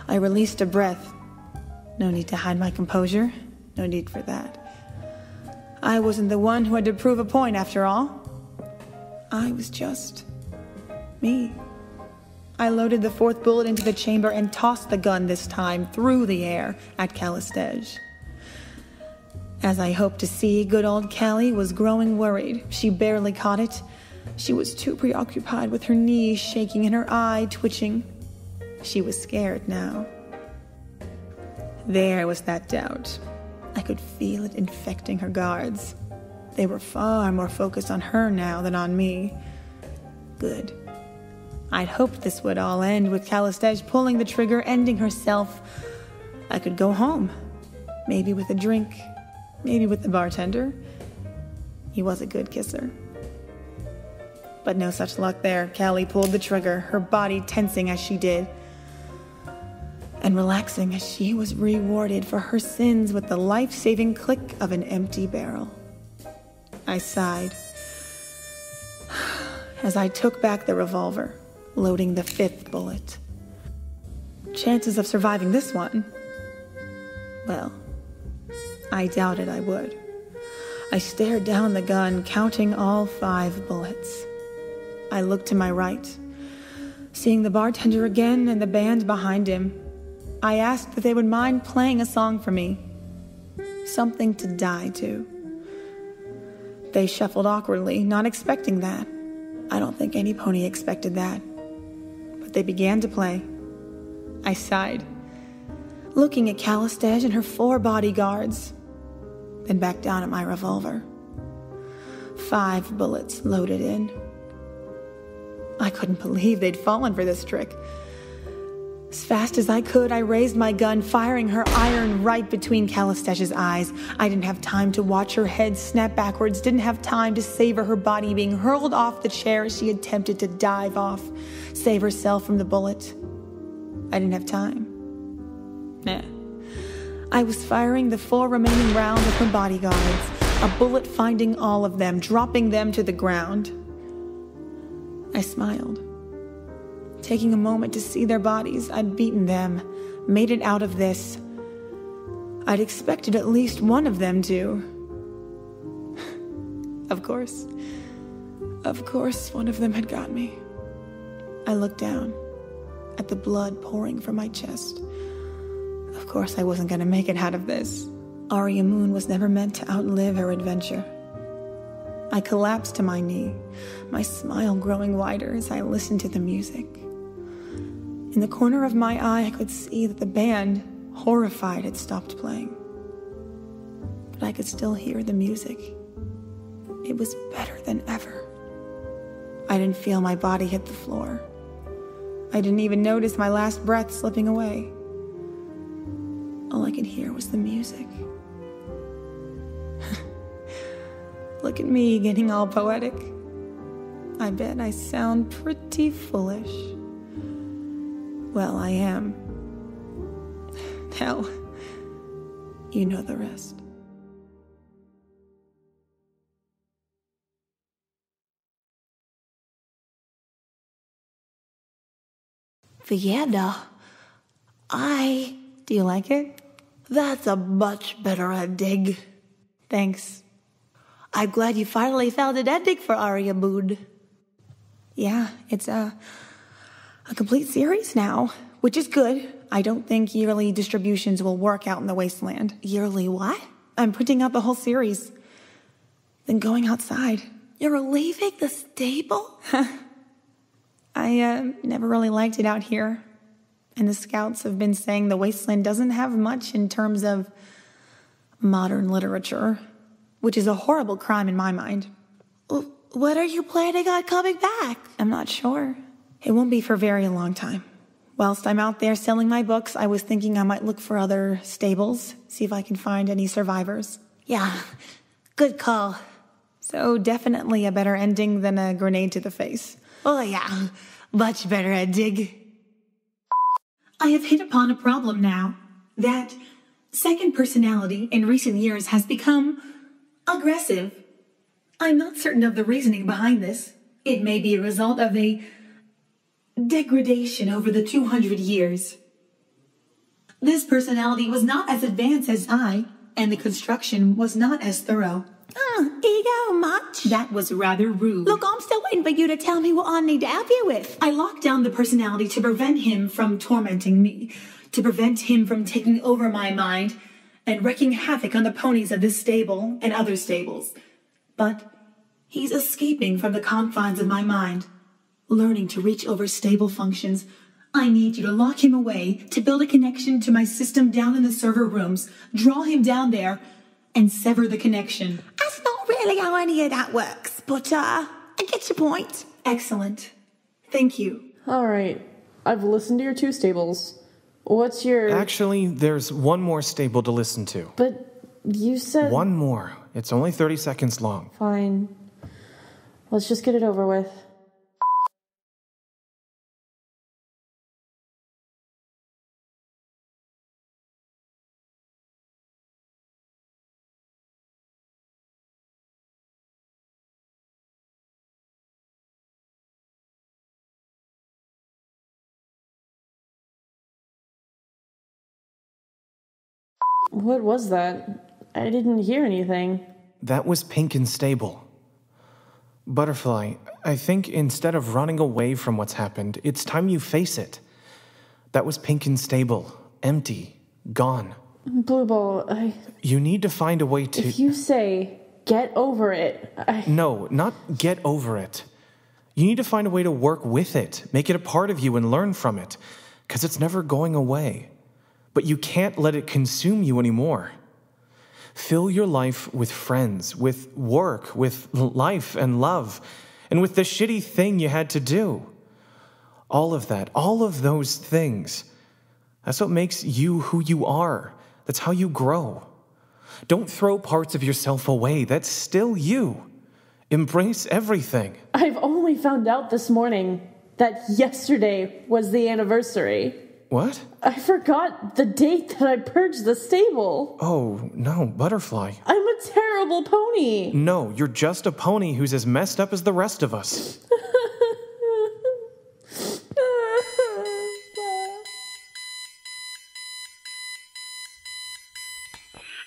I released a breath. No need to hide my composure. No need for that. I wasn't the one who had to prove a point after all. I was just me. I loaded the fourth bullet into the chamber and tossed the gun this time through the air at Calistege. As I hoped to see, good old Callie was growing worried. She barely caught it. She was too preoccupied with her knees shaking and her eye twitching. She was scared now. There was that doubt. I could feel it infecting her guards. They were far more focused on her now than on me. Good. I'd hoped this would all end with Calistege pulling the trigger, ending herself. I could go home. Maybe with a drink. Maybe with the bartender. He was a good kisser. But no such luck there. Callie pulled the trigger, her body tensing as she did, and relaxing as she was rewarded for her sins with the life-saving click of an empty barrel. I sighed as I took back the revolver, loading the 5th bullet. Chances of surviving this one? Well, I doubted I would. I stared down the gun, counting all 5 bullets. I looked to my right, seeing the bartender again and the band behind him. I asked if they would mind playing a song for me. Something to die to. They shuffled awkwardly, not expecting that. I don't think any pony expected that. But they began to play. I sighed, looking at Calistege and her 4 bodyguards, then back down at my revolver. 5 bullets loaded in. I couldn't believe they'd fallen for this trick. As fast as I could, I raised my gun, firing her iron right between Calistege's eyes. I didn't have time to watch her head snap backwards, didn't have time to savor her body being hurled off the chair as she attempted to dive off, save herself from the bullet. I didn't have time. Nah. I was firing the 4 remaining rounds of her bodyguards, a bullet finding all of them, dropping them to the ground. I smiled, taking a moment to see their bodies. I'd beaten them, made it out of this. I'd expected at least one of them to. Of course, one of them had got me. I looked down at the blood pouring from my chest. Of course I wasn't going to make it out of this. Aria Moon was never meant to outlive her adventure. I collapsed to my knee, my smile growing wider as I listened to the music. In the corner of my eye, I could see that the band, horrified, had stopped playing. But I could still hear the music. It was better than ever. I didn't feel my body hit the floor. I didn't even notice my last breath slipping away. All I could hear was the music. Look at me getting all poetic. I bet I sound pretty foolish. Well, I am. Hell, you know the rest. Vienna. Do you like it? That's a much better ending. Thanks. I'm glad you finally found an ending for Aria Moon. Yeah, it's a complete series now, which is good. I don't think yearly distributions will work out in the wasteland. Yearly what? I'm printing out the whole series, then going outside. You're leaving the stable? I never really liked it out here. And the scouts have been saying the wasteland doesn't have much in terms of modern literature, which is a horrible crime in my mind. When are you planning on coming back? I'm not sure. It won't be for a very long time. Whilst I'm out there selling my books, I was thinking I might look for other stables, see if I can find any survivors. Yeah, good call. So definitely a better ending than a grenade to the face. Oh yeah, much better ending. I have hit upon a problem now. That second personality in recent years has become aggressive. I'm not certain of the reasoning behind this. It may be a result of a degradation over the 200 years. This personality was not as advanced as I, and the construction was not as thorough. Ego much? That was rather rude. Look, I'm still waiting for you to tell me what I need to help you with. I locked down the personality to prevent him from tormenting me, to prevent him from taking over my mind and wreaking havoc on the ponies of this stable and other stables. But he's escaping from the confines of my mind, learning to reach over stable functions, I need you to lock him away, to build a connection to my system down in the server rooms, draw him down there, and sever the connection. That's not really how any of that works, but, I get your point. Excellent. Thank you. Alright, I've listened to your 2 stables. What's your... Actually, there's one more stable to listen to. But you said... One more. It's only 30 seconds long. Fine. Let's just get it over with. What was that? I didn't hear anything. That was Pinkin's stable. Butterfly, I think instead of running away from what's happened, it's time you face it. That was Pinkin's stable. Empty. Gone. Blueball, You need to find a way to... If you say, get over it, No, not get over it. You need to find a way to work with it, make it a part of you and learn from it, because it's never going away. But you can't let it consume you anymore. Fill your life with friends, with work, with life and love, and with the shitty thing you had to do. All of that, all of those things. That's what makes you who you are. That's how you grow. Don't throw parts of yourself away. That's still you. Embrace everything. I've only found out this morning that yesterday was the anniversary. What? I forgot the date that I purged the stable. Oh, no, Butterfly. I'm a terrible pony. No, you're just a pony who's as messed up as the rest of us.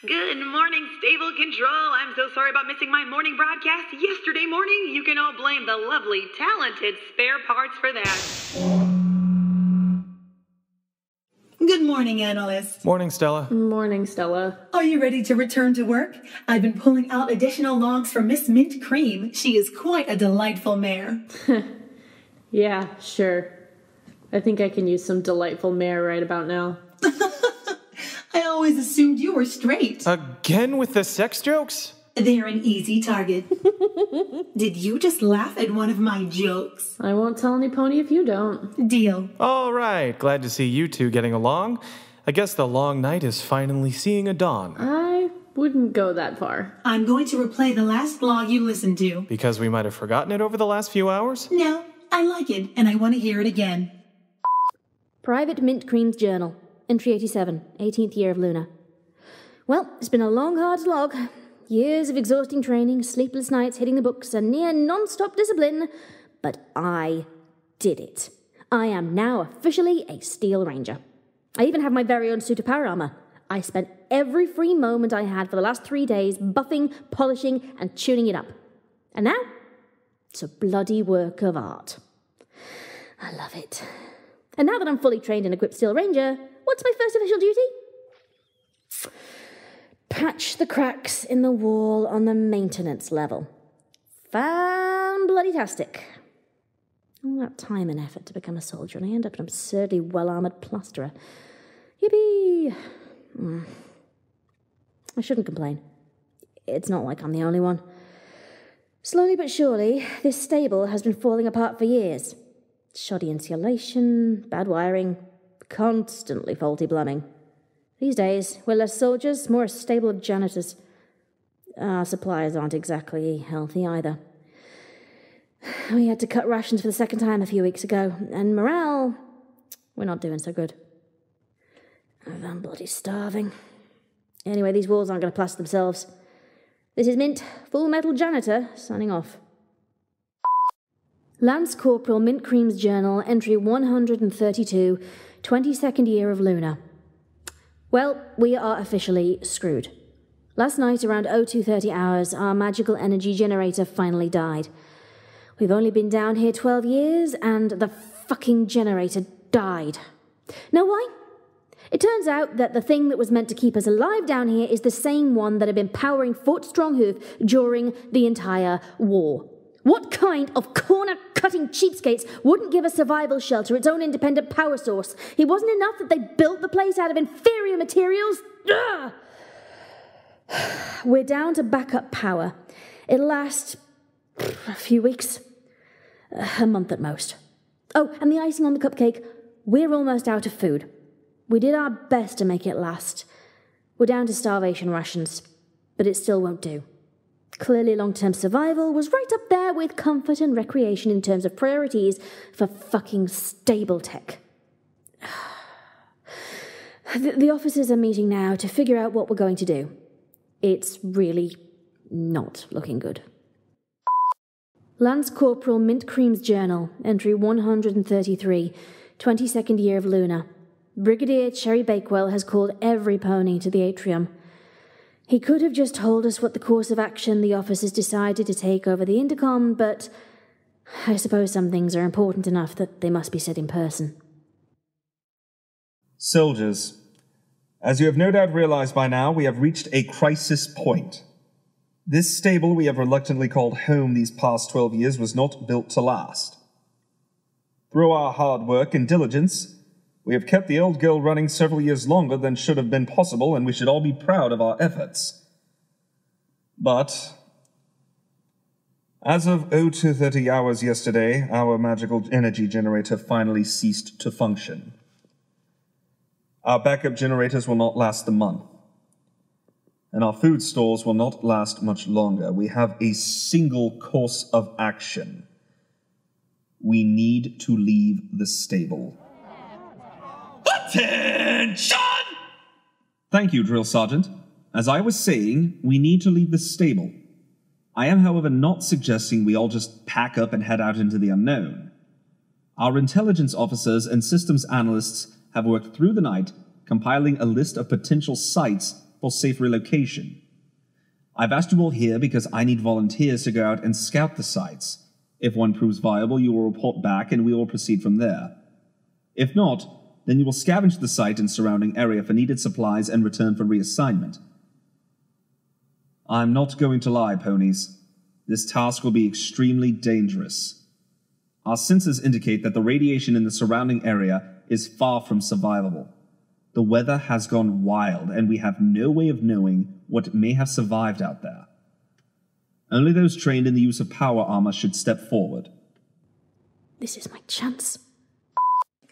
Good morning, stable control. I'm so sorry about missing my morning broadcast yesterday morning. You can all blame the lovely, talented spare parts for that. Good morning, Analyst. Morning, Stella. Morning, Stella. Are you ready to return to work? I've been pulling out additional logs for Miss Mint Cream. She is quite a delightful mare. Yeah, sure. I think I can use some delightful mare right about now. I always assumed you were straight. Again with the sex jokes? They're an easy target. Did you just laugh at one of my jokes? I won't tell any pony if you don't. Deal. All right, glad to see you two getting along. I guess the long night is finally seeing a dawn. I wouldn't go that far. I'm going to replay the last log you listened to. Because we might have forgotten it over the last few hours? No, I like it, and I want to hear it again. Private Mint Cream's Journal. Entry 87, 18th year of Luna. Well, it's been a long, hard slog. Years of exhausting training, sleepless nights, hitting the books, and near non-stop discipline. But I did it. I am now officially a Steel Ranger. I even have my very own suit of power armor. I spent every free moment I had for the last 3 days buffing, polishing, and tuning it up. And now, it's a bloody work of art. I love it. And now that I'm fully trained and equipped Steel Ranger, what's my first official duty? Patch the cracks in the wall on the maintenance level. Fan-bloody-tastic. All that time and effort to become a soldier, and I end up an absurdly well-armoured plasterer. Yippee! I shouldn't complain. It's not like I'm the only one. Slowly but surely, this stable has been falling apart for years. Shoddy insulation, bad wiring, constantly faulty plumbing. These days, we're less soldiers, more a stable of janitors. Our supplies aren't exactly healthy either. We had to cut rations for the second time a few weeks ago, and morale, we're not doing so good. I'm bloody starving. Anyway, these walls aren't going to plaster themselves. This is Mint, Full Metal Janitor, signing off. Lance Corporal Mint Cream's Journal, entry 132, 22nd year of Luna. Well, we are officially screwed. Last night, around 0230 hours, our magical energy generator finally died. We've only been down here 12 years, and the fucking generator died. Know why? It turns out that the thing that was meant to keep us alive down here is the same one that had been powering Fort Stronghoof during the entire war. What kind of cornucopia cutting cheapskates wouldn't give a survival shelter its own independent power source. It wasn't enough that they built the place out of inferior materials. Ugh! We're down to backup power. It'll last a few weeks. A month at most. Oh, and the icing on the cupcake, we're almost out of food. We did our best to make it last. We're down to starvation rations, but it still won't do. Clearly long-term survival was right up there with comfort and recreation in terms of priorities for fucking stable tech. The officers are meeting now to figure out what we're going to do. It's really not looking good. Lance Corporal Mint Cream's Journal, entry 133, 22nd year of Luna. Brigadier Cherry Bakewell has called every pony to the atrium. He could have just told us what the course of action the officers decided to take over the intercom, but I suppose some things are important enough that they must be said in person. Soldiers, as you have no doubt realized by now, we have reached a crisis point. This stable we have reluctantly called home these past 12 years was not built to last. Through our hard work and diligence, we have kept the old girl running several years longer than should have been possible, and we should all be proud of our efforts. But as of 0230 hours yesterday, our magical energy generator finally ceased to function. Our backup generators will not last the month, and our food stores will not last much longer. We have a single course of action. We need to leave the stable. Attention! Thank you, Drill Sergeant. As I was saying, we need to leave the stable. I am, however, not suggesting we all just pack up and head out into the unknown. Our intelligence officers and systems analysts have worked through the night, compiling a list of potential sites for safe relocation. I've asked you all here because I need volunteers to go out and scout the sites. If one proves viable, you will report back and we will proceed from there. If not, then you will scavenge the site and surrounding area for needed supplies and return for reassignment. I'm not going to lie, ponies. This task will be extremely dangerous. Our sensors indicate that the radiation in the surrounding area is far from survivable. The weather has gone wild, and we have no way of knowing what may have survived out there. Only those trained in the use of power armor should step forward. This is my chance.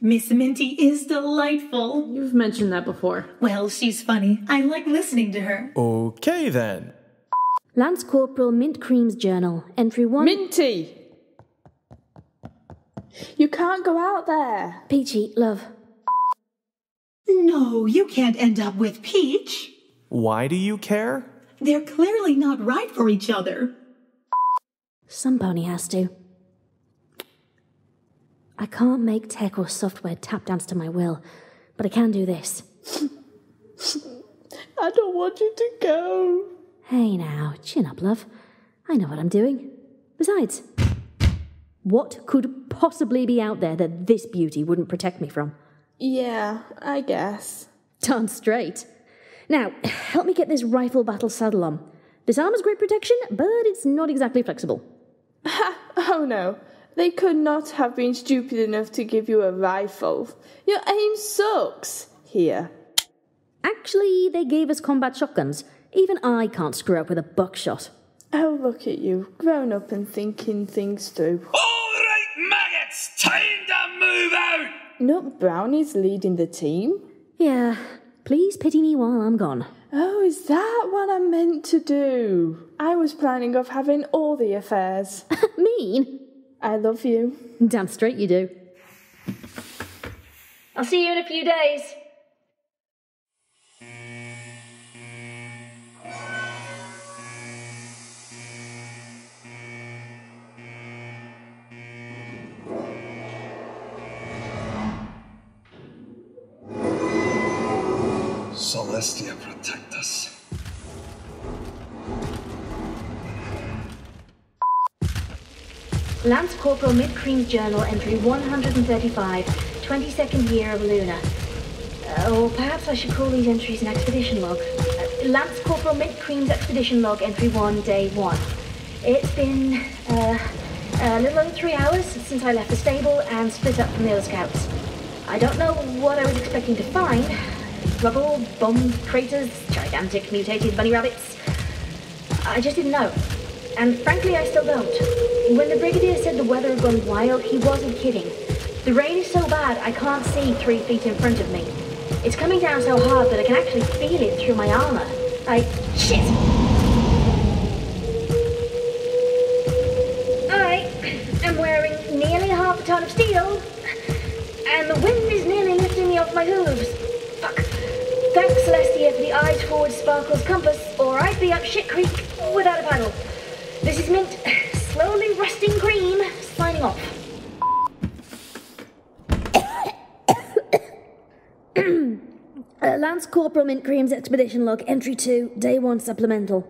Miss Minty is delightful. You've mentioned that before. Well, she's funny. I like listening to her. Okay, then. Lance Corporal Mint Cream's Journal, entry 1... Minty! You can't go out there. Peachy, love. No, you can't end up with Peach. Why do you care? They're clearly not right for each other. Some pony has to. I can't make tech or software tap dance to my will, but I can do this. I don't want you to go. Hey now, chin up, love. I know what I'm doing. Besides, what could possibly be out there that this beauty wouldn't protect me from? Yeah, I guess. Darn straight. Now, help me get this rifle battle saddle on. This armor's great protection, but it's not exactly flexible. Oh no. They could not have been stupid enough to give you a rifle. Your aim sucks. Here. Actually, they gave us combat shotguns. Even I can't screw up with a buckshot. Oh, look at you, grown up and thinking things through. All right, maggots, time to move out! Not Brownie's leading the team? Yeah, please pity me while I'm gone. Oh, is that what I meant to do? I was planning of having all the affairs. Mean? I love you. Damn straight you do. I'll see you in a few days. Celestia protect us. Lance Corporal Mint Cream's Journal, entry 135, 22nd year of Luna. Or perhaps I should call these entries an expedition log. Lance Corporal Mint Cream's expedition log, entry 1, day 1. It's been, A little over 3 hours since I left the stable and split up from the other scouts. I don't know what I was expecting to find. Rubble, bomb craters, gigantic mutated bunny rabbits. I just didn't know. And frankly, I still don't. When the Brigadier said the weather had gone wild, he wasn't kidding. The rain is so bad, I can't see 3 feet in front of me. It's coming down so hard that I can actually feel it through my armor. Shit! I am wearing nearly half a ton of steel, and the wind is nearly lifting me off my hooves. Fuck. Thanks, Celestia, for the eyes forward sparkles compass, or I'd be up shit creek without a paddle. This is Mint, slowly rusting cream, signing off. Lance Corporal Mint Cream's Expedition Log, Entry 2, Day 1 Supplemental.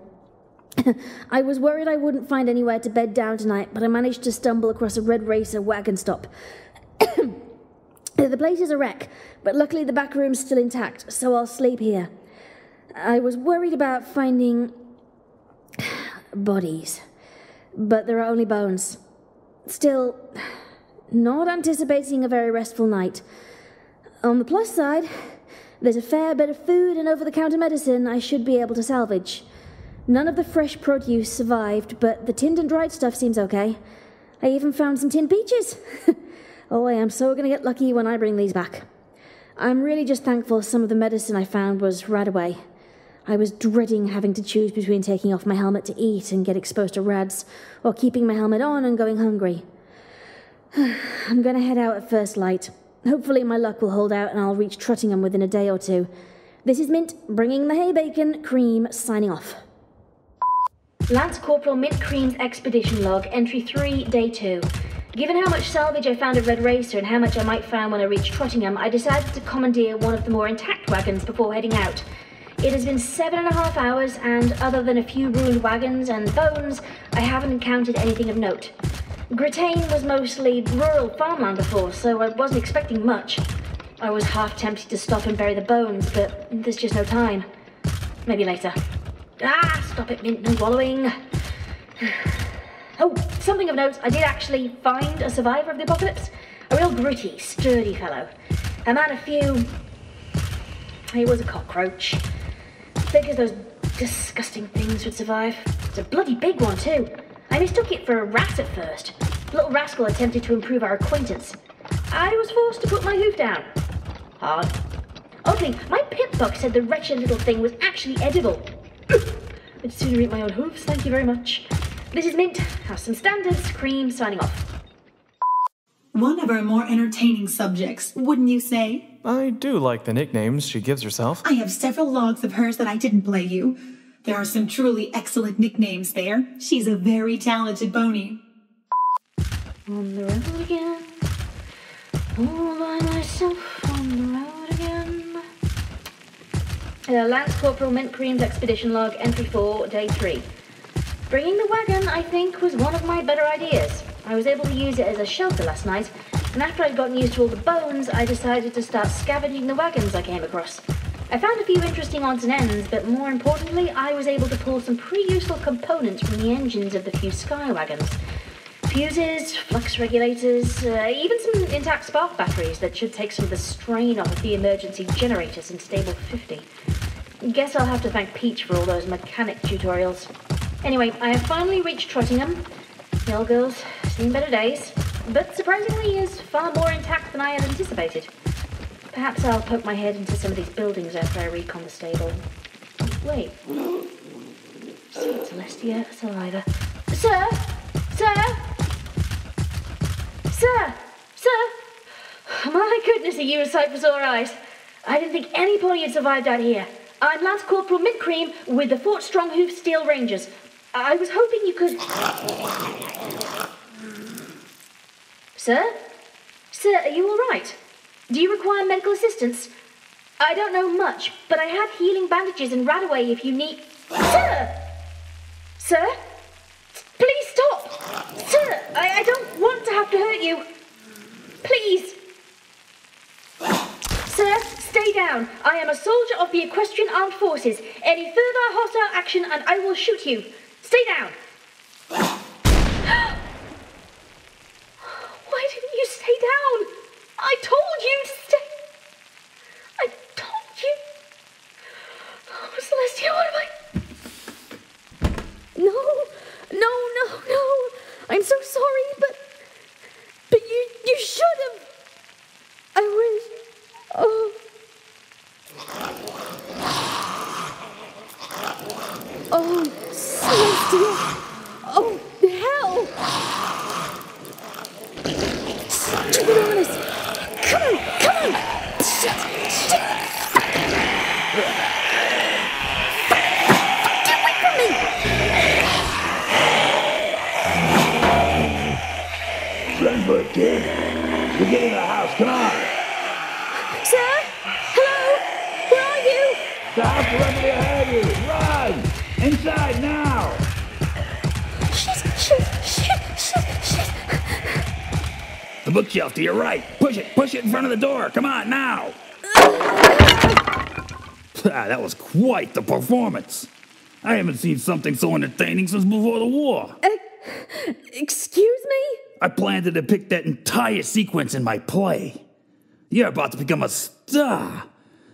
I was worried I wouldn't find anywhere to bed down tonight, but I managed to stumble across a Red Racer wagon stop. The place is a wreck, but luckily the back room's still intact, so I'll sleep here. I was worried about finding bodies, but there are only bones. Still, not anticipating a very restful night. On the plus side, there's a fair bit of food and over-the-counter medicine I should be able to salvage. None of the fresh produce survived, but the tinned and dried stuff seems okay. I even found some tinned peaches. Oh, I am so gonna get lucky when I bring these back. I'm really just thankful some of the medicine I found was radaway. I was dreading having to choose between taking off my helmet to eat and get exposed to rads, or keeping my helmet on and going hungry. I'm gonna head out at first light. Hopefully my luck will hold out and I'll reach Trottingham within a day or two. This is Mint, bringing the hay bacon, Cream, signing off. Lance Corporal Mint Cream's Expedition Log, Entry 3, Day 2. Given how much salvage I found at Red Racer and how much I might find when I reach Trottingham, I decided to commandeer one of the more intact wagons before heading out. It has been 7.5 hours, and other than a few ruined wagons and bones, I haven't encountered anything of note. Gritane was mostly rural farmland before, so I wasn't expecting much. I was half tempted to stop and bury the bones, but there's just no time. Maybe later. Stop it, Mint, no wallowing. Oh, something of note, I did actually find a survivor of the apocalypse. A real gritty, sturdy fellow. A man of few... He was a cockroach. Thick as those disgusting things would survive. It's a bloody big one, too. I mistook it for a rat at first. The little rascal attempted to improve our acquaintance. I was forced to put my hoof down. Hard. Oddly, my pip buck said the wretched little thing was actually edible. I'd sooner eat my own hooves, thank you very much. This is Mint, has some standards, Cream, signing off. One of our more entertaining subjects, wouldn't you say? I do like the nicknames she gives herself. I have several logs of hers that I didn't play you. There are some truly excellent nicknames there. She's a very talented pony. On the road again, all by myself on the road again. Lance Corporal Mint Cream's Expedition Log, Entry 4, Day 3. Bringing the wagon, I think, was one of my better ideas. I was able to use it as a shelter last night, and after I'd gotten used to all the bones, I decided to start scavenging the wagons I came across. I found a few interesting odds and ends, but more importantly, I was able to pull some pretty useful components from the engines of the few sky wagons. Fuses, flux regulators, even some intact spark batteries that should take some of the strain off of the emergency generators in Stable 50. Guess I'll have to thank Peach for all those mechanic tutorials. Anyway, I have finally reached Trottingham. The old girl's seen better days, but surprisingly is far more intact than I had anticipated. Perhaps I'll poke my head into some of these buildings after I recon the stable. Wait. Sweet Celestia, Saliva. Sir! Sir! Sir! Sir! My goodness, are you a sight for sore eyes? I didn't think any pony had survived out here. I'm Lance Corporal Mint Cream with the Fort Stronghoof Steel Rangers. I was hoping you could... Sir? Sir, are you all right? Do you require medical assistance? I don't know much, but I have healing bandages and Radaway if you need... Sir! Sir? Please stop! Sir, I don't want to have to hurt you. Please. Sir, stay down. I am a soldier of the Equestrian Armed Forces. Any further hostile action and I will shoot you. Stay down. I told you to stay. I told you. Oh, Celestia, what am I? No. I'm so sorry, but you should have. I wish. Oh. Oh, Celestia. Oh, hell. Stupid honest. Come on. Shit. Get away from me. Run for it, kid. We're getting the house. Come on. Sir? Hello? Where are you? The house directly ahead of you. Run! Inside now! Shit. The bookshelf to your right. Push it in front of the door. Come on, now! That was quite the performance. I haven't seen something so entertaining since before the war. Excuse me? I planned to depict that entire sequence in my play. You're about to become a star.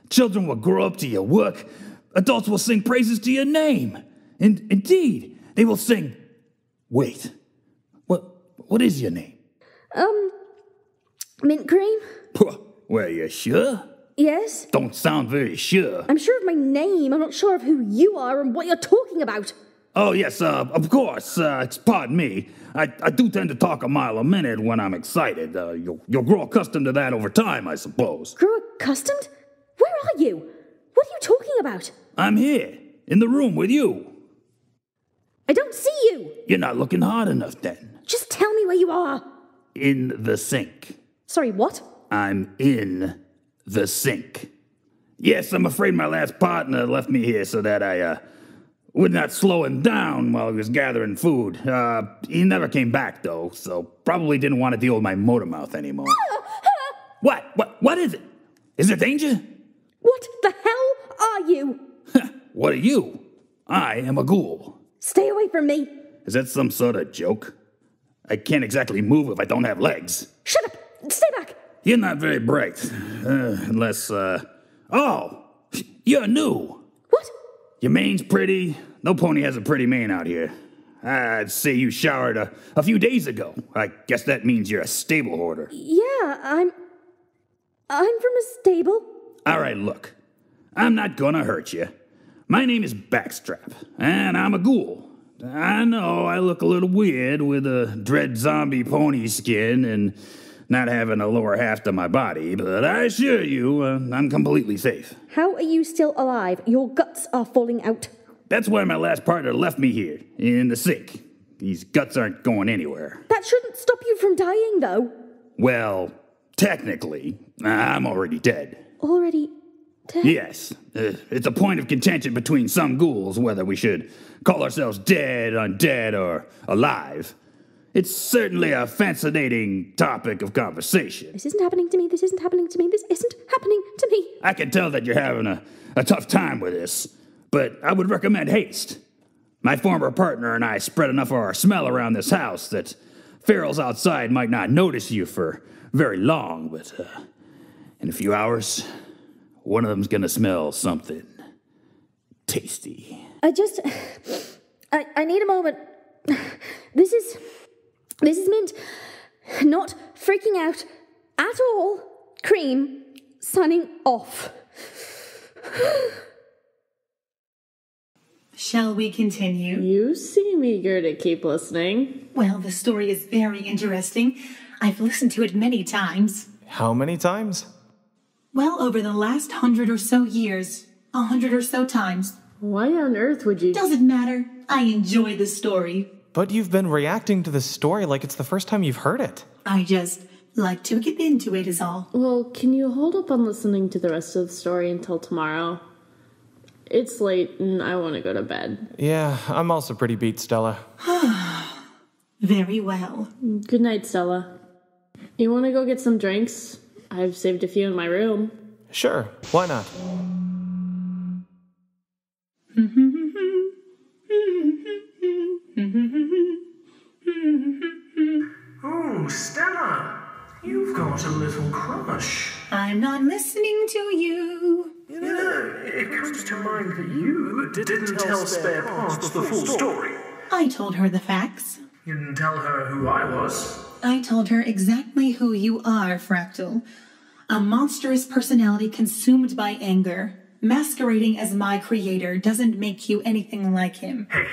Children will grow up to your work. Adults will sing praises to your name. And indeed, they will sing... Wait. What is your name? Mint cream? Well, you sure? Yes? Don't sound very sure. I'm sure of my name. I'm not sure of who you are and what you're talking about. Oh, yes, of course. Pardon me. I do tend to talk a mile a minute when I'm excited. You'll grow accustomed to that over time, I suppose. Grow accustomed? Where are you? What are you talking about? I'm here, in the room with you. I don't see you. You're not looking hard enough, then. Just tell me where you are. In the sink. Sorry, what? I'm in the sink. Yes, I'm afraid my last partner left me here so that I, would not slow him down while he was gathering food. He never came back, though, so probably didn't want to deal with my motor mouth anymore. What is it? Is there danger? What the hell are you? What are you? I am a ghoul. Stay away from me. Is that some sort of joke? I can't exactly move if I don't have legs. Shut up! Stay back! You're not very bright. Unless, Oh! You're new! What? Your mane's pretty. No pony has a pretty mane out here. I'd say you showered a few days ago. I guess that means you're a stable hoarder. Yeah, I'm from a stable. All right, look. I'm not gonna hurt you. My name is Backstrap, and I'm a ghoul. I know I look a little weird with a dread zombie pony skin and not having a lower half to my body, but I assure you, I'm completely safe. How are you still alive? Your guts are falling out. That's why my last partner left me here, in the sink. These guts aren't going anywhere. That shouldn't stop you from dying, though. Well, technically, I'm already dead. Already dead? Yes. It's a point of contention between some ghouls whether we should call ourselves dead, undead, or alive. It's certainly a fascinating topic of conversation. This isn't happening to me. This isn't happening to me. This isn't happening to me. I can tell that you're having a tough time with this, but I would recommend haste. My former partner and I spread enough of our smell around this house that ferals outside might not notice you for very long, but in a few hours, one of them's gonna smell something tasty. I need a moment. This is Mint. Not freaking out at all. Cream. Signing off. Shall we continue? You seem eager to keep listening. Well, the story is very interesting. I've listened to it many times. How many times? Well, over the last 100 or so years. 100 or so times. Why on earth would you... Doesn't matter. I enjoy the story. But you've been reacting to the story like it's the first time you've heard it. I just like to get into it is all. Well, can you hold up on listening to the rest of the story until tomorrow? It's late and I want to go to bed. Yeah, I'm also pretty beat, Stella. Very well. Good night, Stella. You want to go get some drinks? I've saved a few in my room. Sure, why not? Oh, Stella! You've got a little crush. I'm not listening to you. You know, it comes to mind that you didn't tell Spare Parts the full story. I told her the facts. You didn't tell her who I was. I told her exactly who you are, Fractal. A monstrous personality consumed by anger. Masquerading as my creator doesn't make you anything like him. Hey,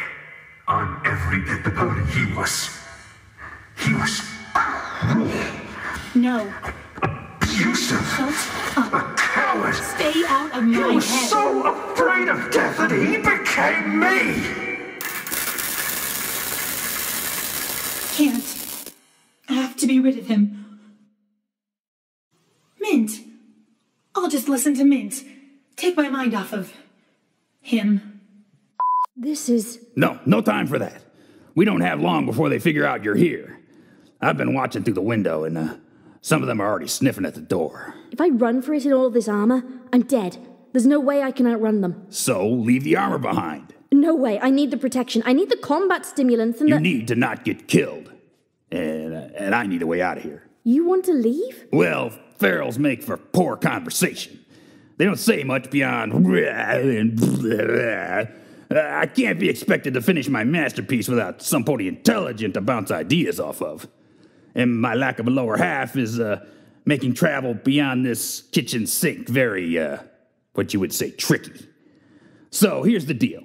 I'm every bit the pony he was. He was cruel. No. Abusive. Shut up. A coward. Stay out of my head. He was so afraid of death that he became me. Can't. I have to be rid of him. Mint. I'll just listen to Mint. Take my mind off of him. This is... No time for that. We don't have long before they figure out you're here. I've been watching through the window, and some of them are already sniffing at the door. If I run for it in all this armor, I'm dead. There's no way I can outrun them. So, leave the armor behind. No way. I need the protection. I need the combat stimulants and You need to not get killed. And I need a way out of here. You want to leave? Well, ferals make for poor conversation. They don't say much beyond I can't be expected to finish my masterpiece without somebody intelligent to bounce ideas off of. And my lack of a lower half is making travel beyond this kitchen sink very, what you would say, tricky. So here's the deal.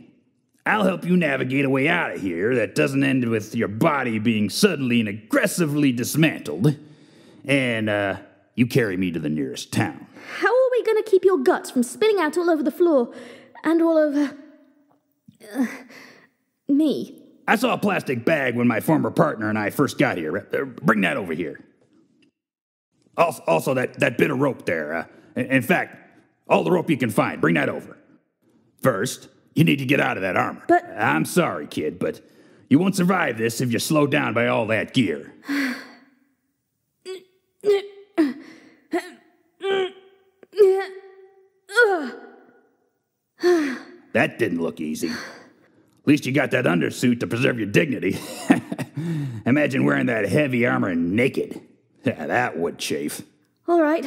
I'll help you navigate a way out of here that doesn't end with your body being suddenly and aggressively dismantled. And you carry me to the nearest town. How are we going to keep your guts from spitting out all over the floor and all over... me? I saw a plastic bag when my former partner and I first got here. Bring that over here. Also, that bit of rope there. In fact, all the rope you can find. Bring that over. First, you need to get out of that armor. But... I'm sorry, kid, but you won't survive this if you're slowed down by all that gear. That didn't look easy. At least you got that undersuit to preserve your dignity. Imagine wearing that heavy armor naked. Yeah, that would chafe. All right.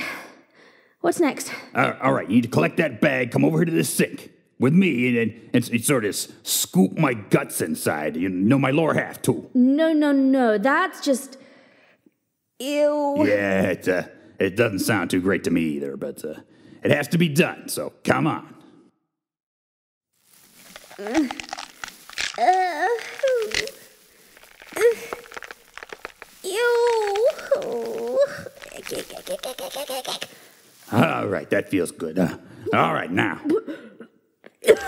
What's next? All right, you need to collect that bag, come over here to this sink with me, and sort of scoop my guts inside. You know, my lower half, too. No. That's just... Ew. Yeah, it doesn't sound too great to me either, but it has to be done, so come on. All right, that feels good. All right, now. It's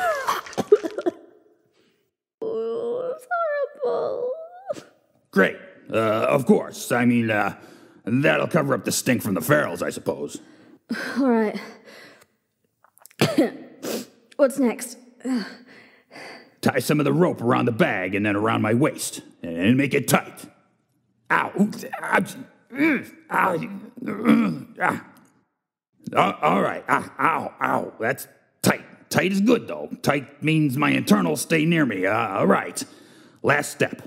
horrible. Great. Of course. I mean, that'll cover up the stink from the ferals, I suppose. All right. What's next? Tie some of the rope around the bag and then around my waist. And make it tight. Ow. All right. Ow. That's tight. Tight is good, though. Tight means my internals stay near me. All right. Last step.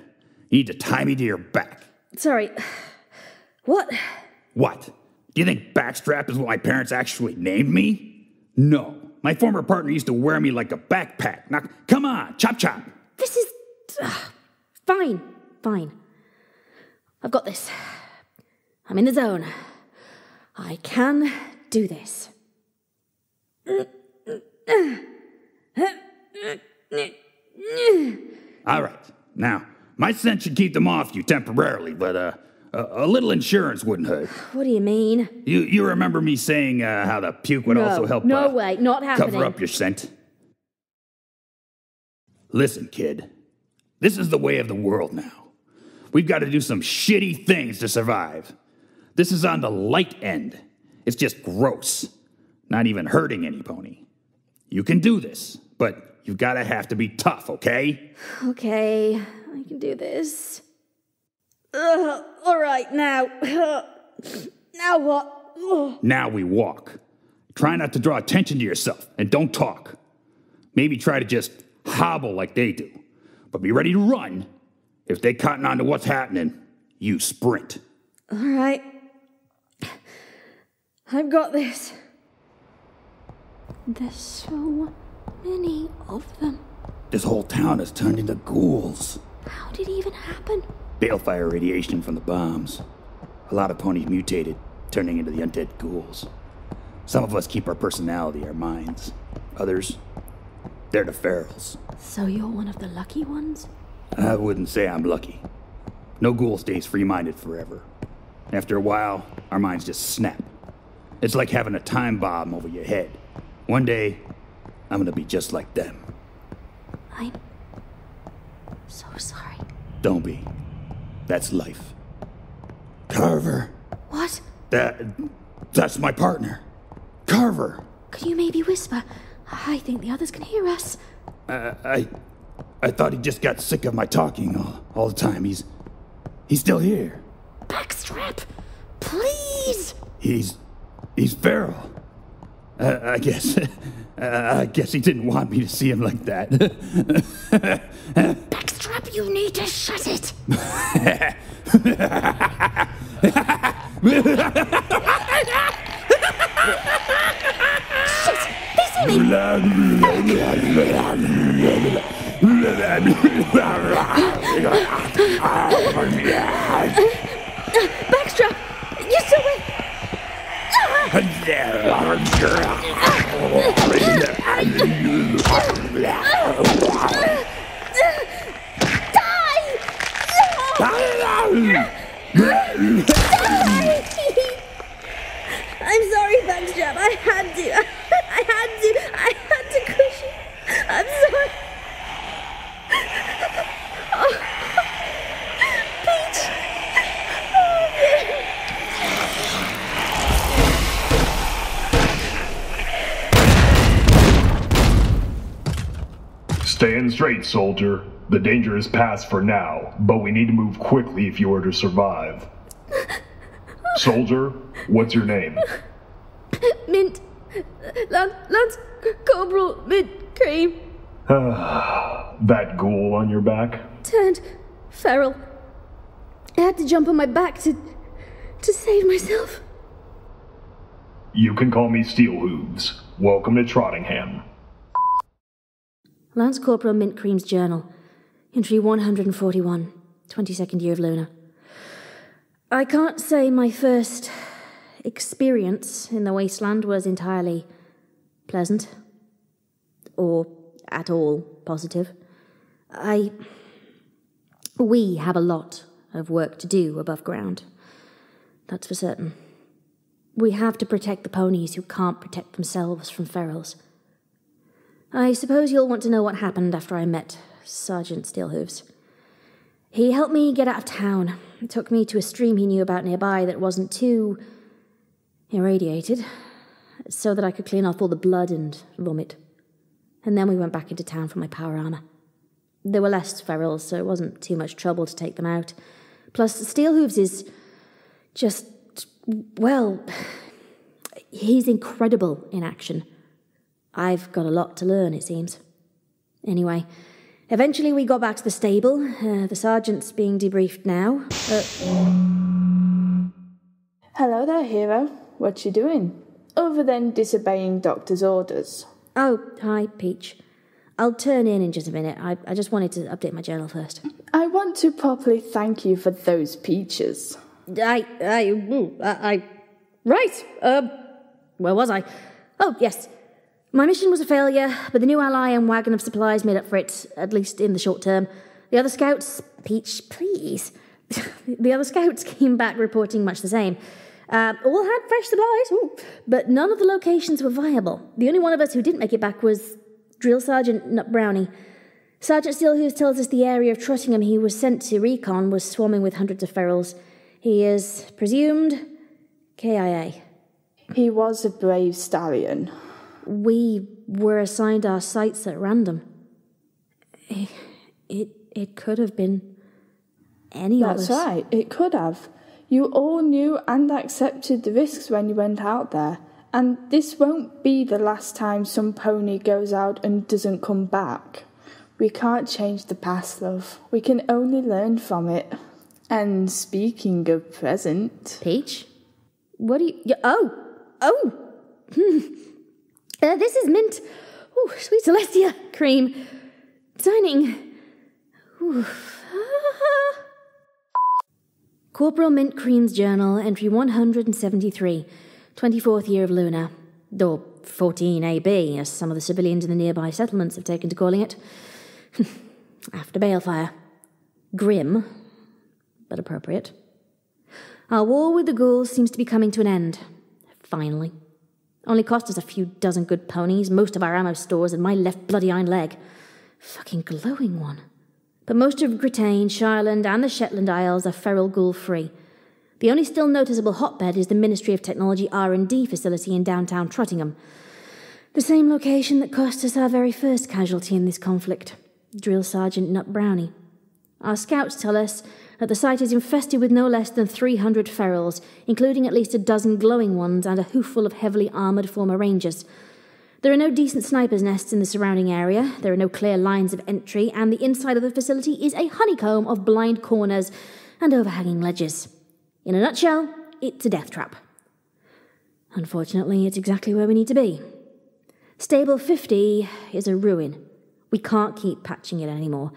You need to tie me to your back. Sorry. What? What? Do you think backstrap is what my parents actually named me? No. My former partner used to wear me like a backpack. Now, come on, chop. This is... Fine. I've got this. I'm in the zone. I can do this. All right. Now, my scent should keep them off you temporarily, but a little insurance wouldn't hurt. What do you mean? You remember me saying how the puke would also help No way, not happening. Cover up your scent? Listen, kid. This is the way of the world now. We've got to do some shitty things to survive. This is on the light end. It's just gross. Not even hurting any pony. You can do this, but you've got to have to be tough, okay? Okay, I can do this. All right, now. Now what? Ugh. Now we walk. Try not to draw attention to yourself, and don't talk. Maybe try to just hobble like they do. But be ready to run. If they cotton on to what's happening, you sprint. All right. I've got this. There's so many of them. This whole town has turned into ghouls. How did it even happen? Balefire radiation from the bombs. A lot of ponies mutated, turning into the undead ghouls. Some of us keep our personality, our minds. Others, they're the ferals. So you're one of the lucky ones? I wouldn't say I'm lucky. No ghoul stays free-minded forever. After a while, our minds just snap. It's like having a time bomb over your head. One day, I'm gonna be just like them. I'm so sorry. Don't be. That's life. Carver. What? That's my partner. Carver. Could you maybe whisper? I think the others can hear us. I thought he just got sick of my talking all the time. He's still here. Backstrap, please. He's feral. I guess he didn't want me to see him like that. Backstrap, you need to shut it. Shit, they see me. Backstrap, you still with? I'm sorry, Backstrap. I had to crush you. I'm sorry. Oh. Peach. Oh, Staying straight, soldier. The danger is past for now, but we need to move quickly if you are to survive. Soldier, what's your name? Mint. Lance Corporal Mint Cream. That ghoul on your back? Turned feral. I had to jump on my back to save myself. You can call me Steelhooves. Welcome to Trottingham. Lance Corporal Mint Cream's journal. Entry 141, 22nd year of Luna. I can't say my first experience in the wasteland was entirely pleasant. Or at all positive. We have a lot of work to do above ground. That's for certain. We have to protect the ponies who can't protect themselves from ferals. I suppose you'll want to know what happened after I met Sergeant Steelhooves. He helped me get out of town. He took me to a stream he knew about nearby that wasn't too irradiated, so that I could clean off all the blood and vomit. And then we went back into town for my power armor. There were less ferals, so it wasn't too much trouble to take them out. Plus, Steelhooves is just, well, he's incredible in action. I've got a lot to learn, it seems. Anyway, eventually we got back to the stable. The sergeant's being debriefed now. Hello there, hero. What you doing? Other than disobeying doctor's orders. Oh, hi, Peach. I'll turn in just a minute. I just wanted to update my journal first. I want to properly thank you for those peaches. Right. Where was I? Oh, yes. My mission was a failure, but the new ally and wagon of supplies made up for it, at least in the short term. The other scouts... Peach, please. The other scouts came back reporting much the same. All had fresh supplies, but none of the locations were viable. The only one of us who didn't make it back was Drill Sergeant Brownie. Sergeant Steelhooves tells us the area of Trottingham he was sent to recon was swarming with hundreds of ferals. He is presumed KIA. He was a brave stallion. We were assigned our sites at random. It could have been any of us. That's right, it could have. You all knew and accepted the risks when you went out there. And this won't be the last time some pony goes out and doesn't come back. We can't change the past, love. We can only learn from it. And speaking of present... Peach? What do you... Oh! This is mint. Ooh, sweet Celestia cream. Signing. Ooh. Corporal Mint Cream's journal, entry 173, 24th year of Luna. Or 14 AB, as some of the civilians in the nearby settlements have taken to calling it. After Balefire. Grim, but appropriate. Our war with the ghouls seems to be coming to an end. Finally. Only cost us a few dozen good ponies, most of our ammo stores, and my left bloody hind leg. Fucking glowing one. But most of Bretagne, Shireland, and the Shetland Isles are feral ghoul-free. The only still noticeable hotbed is the Ministry of Technology R&D facility in downtown Trottingham. The same location that cost us our very first casualty in this conflict. Drill Sergeant Nut Brownie. Our scouts tell us that the site is infested with no less than 300 ferals, including at least a dozen glowing ones and a hoofful of heavily armoured former rangers. There are no decent snipers' nests in the surrounding area, there are no clear lines of entry, and the inside of the facility is a honeycomb of blind corners and overhanging ledges. In a nutshell, it's a death trap. Unfortunately, it's exactly where we need to be. Stable 50 is a ruin. We can't keep patching it anymore.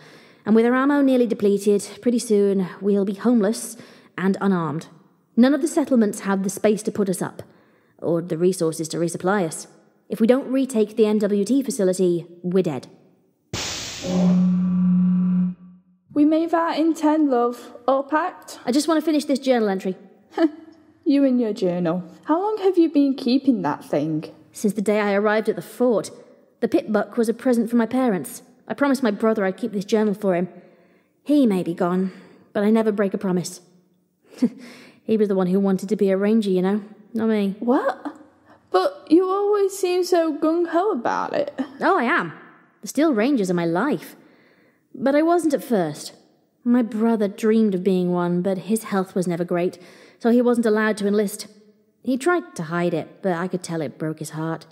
And with our ammo nearly depleted, pretty soon we'll be homeless and unarmed. None of the settlements have the space to put us up, or the resources to resupply us. If we don't retake the NWT facility, we're dead. We made that in 10, love. All packed? I just want to finish this journal entry. You and your journal. How long have you been keeping that thing? Since the day I arrived at the fort. The pit buck was a present from my parents. I promised my brother I'd keep this journal for him. He may be gone, but I never break a promise. He was the one who wanted to be a ranger, you know, not me. What? But you always seem so gung-ho about it. Oh, I am. The Steel Rangers are my life. But I wasn't at first. My brother dreamed of being one, but his health was never great, so he wasn't allowed to enlist. He tried to hide it, but I could tell it broke his heart.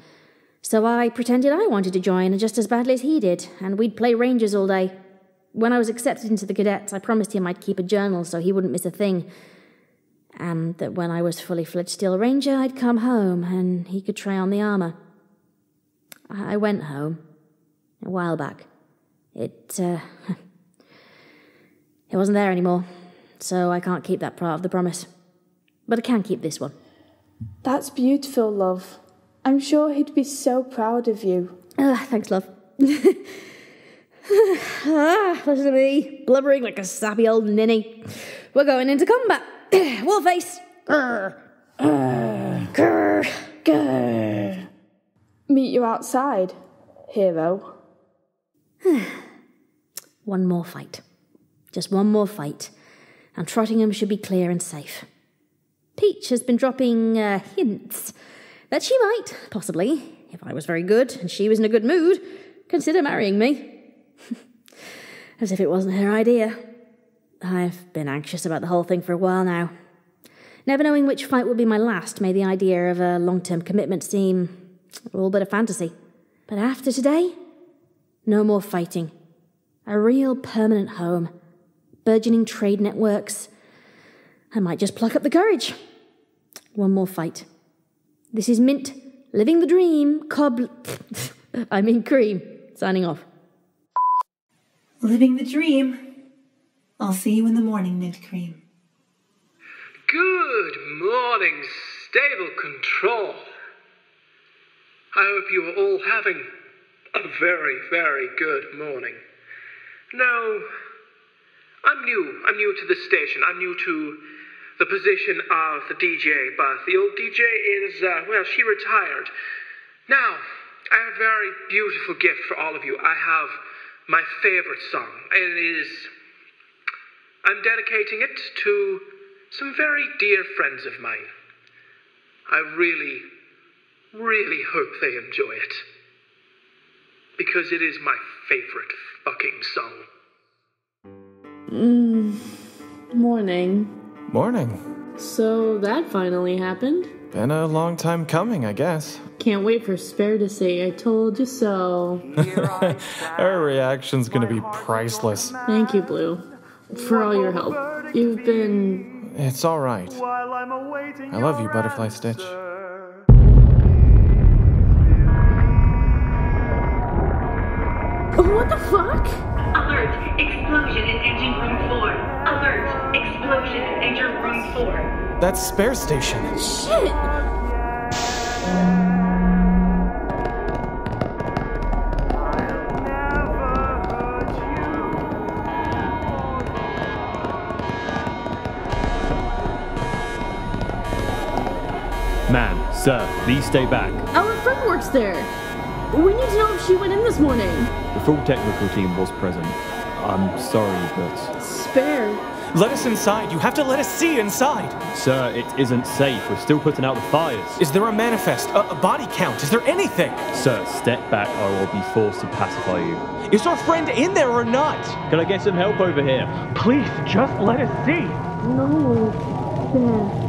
So I pretended I wanted to join just as badly as he did, and we'd play Rangers all day. When I was accepted into the cadets, I promised him I'd keep a journal so he wouldn't miss a thing. And that when I was fully fledged Steel Ranger, I'd come home and he could try on the armour. I went home a while back. It wasn't there anymore, so I can't keep that part of the promise. But I can keep this one. That's beautiful, love. I'm sure he'd be so proud of you. Thanks, love. Listen to me, blubbering like a sappy old ninny. We're going into combat. Warface. Meet you outside, hero. One more fight. Just one more fight. And Trottingham should be clear and safe. Peach has been dropping hints that she might, possibly, if I was very good and she was in a good mood, consider marrying me. As if it wasn't her idea. I've been anxious about the whole thing for a while now. Never knowing which fight would be my last made the idea of a long-term commitment seem all but a fantasy. But after today, no more fighting. A real permanent home. Burgeoning trade networks. I might just pluck up the courage. One more fight. This is Mint, living the dream, Cream, signing off. Living the dream. I'll see you in the morning, Mint Cream. Good morning, Stable Control. I hope you are all having a very, very good morning. Now, I'm new to the station. I'm new to the position of the DJ, but the old DJ is, she retired. Now, I have a very beautiful gift for all of you. I have my favorite song. I'm dedicating it to some very dear friends of mine. I really, really hope they enjoy it. Because it is my favorite fucking song. Morning. Morning. So that finally happened? Been a long time coming, I guess. Can't wait for Spare to say I told you so. Her reaction's gonna be priceless. Thank you, Blue, for all your help. You've been... It's alright. I love you, Butterfly Stitch. What the fuck? Alert! Explosion in engine room 4. Alert! Explosion in engine room 4. That's spare station. Shit! Ma'am, sir, please stay back. Our friend works there. We need to know if she went in this morning. The full technical team was present. I'm sorry, but... Spare. Let us inside. You have to let us see inside. Sir, it isn't safe. We're still putting out the fires. Is there a manifest? A body count? Is there anything? Sir, step back or I'll be forced to pacify you. Is our friend in there or not? Can I get some help over here? Please, just let us see. No. There.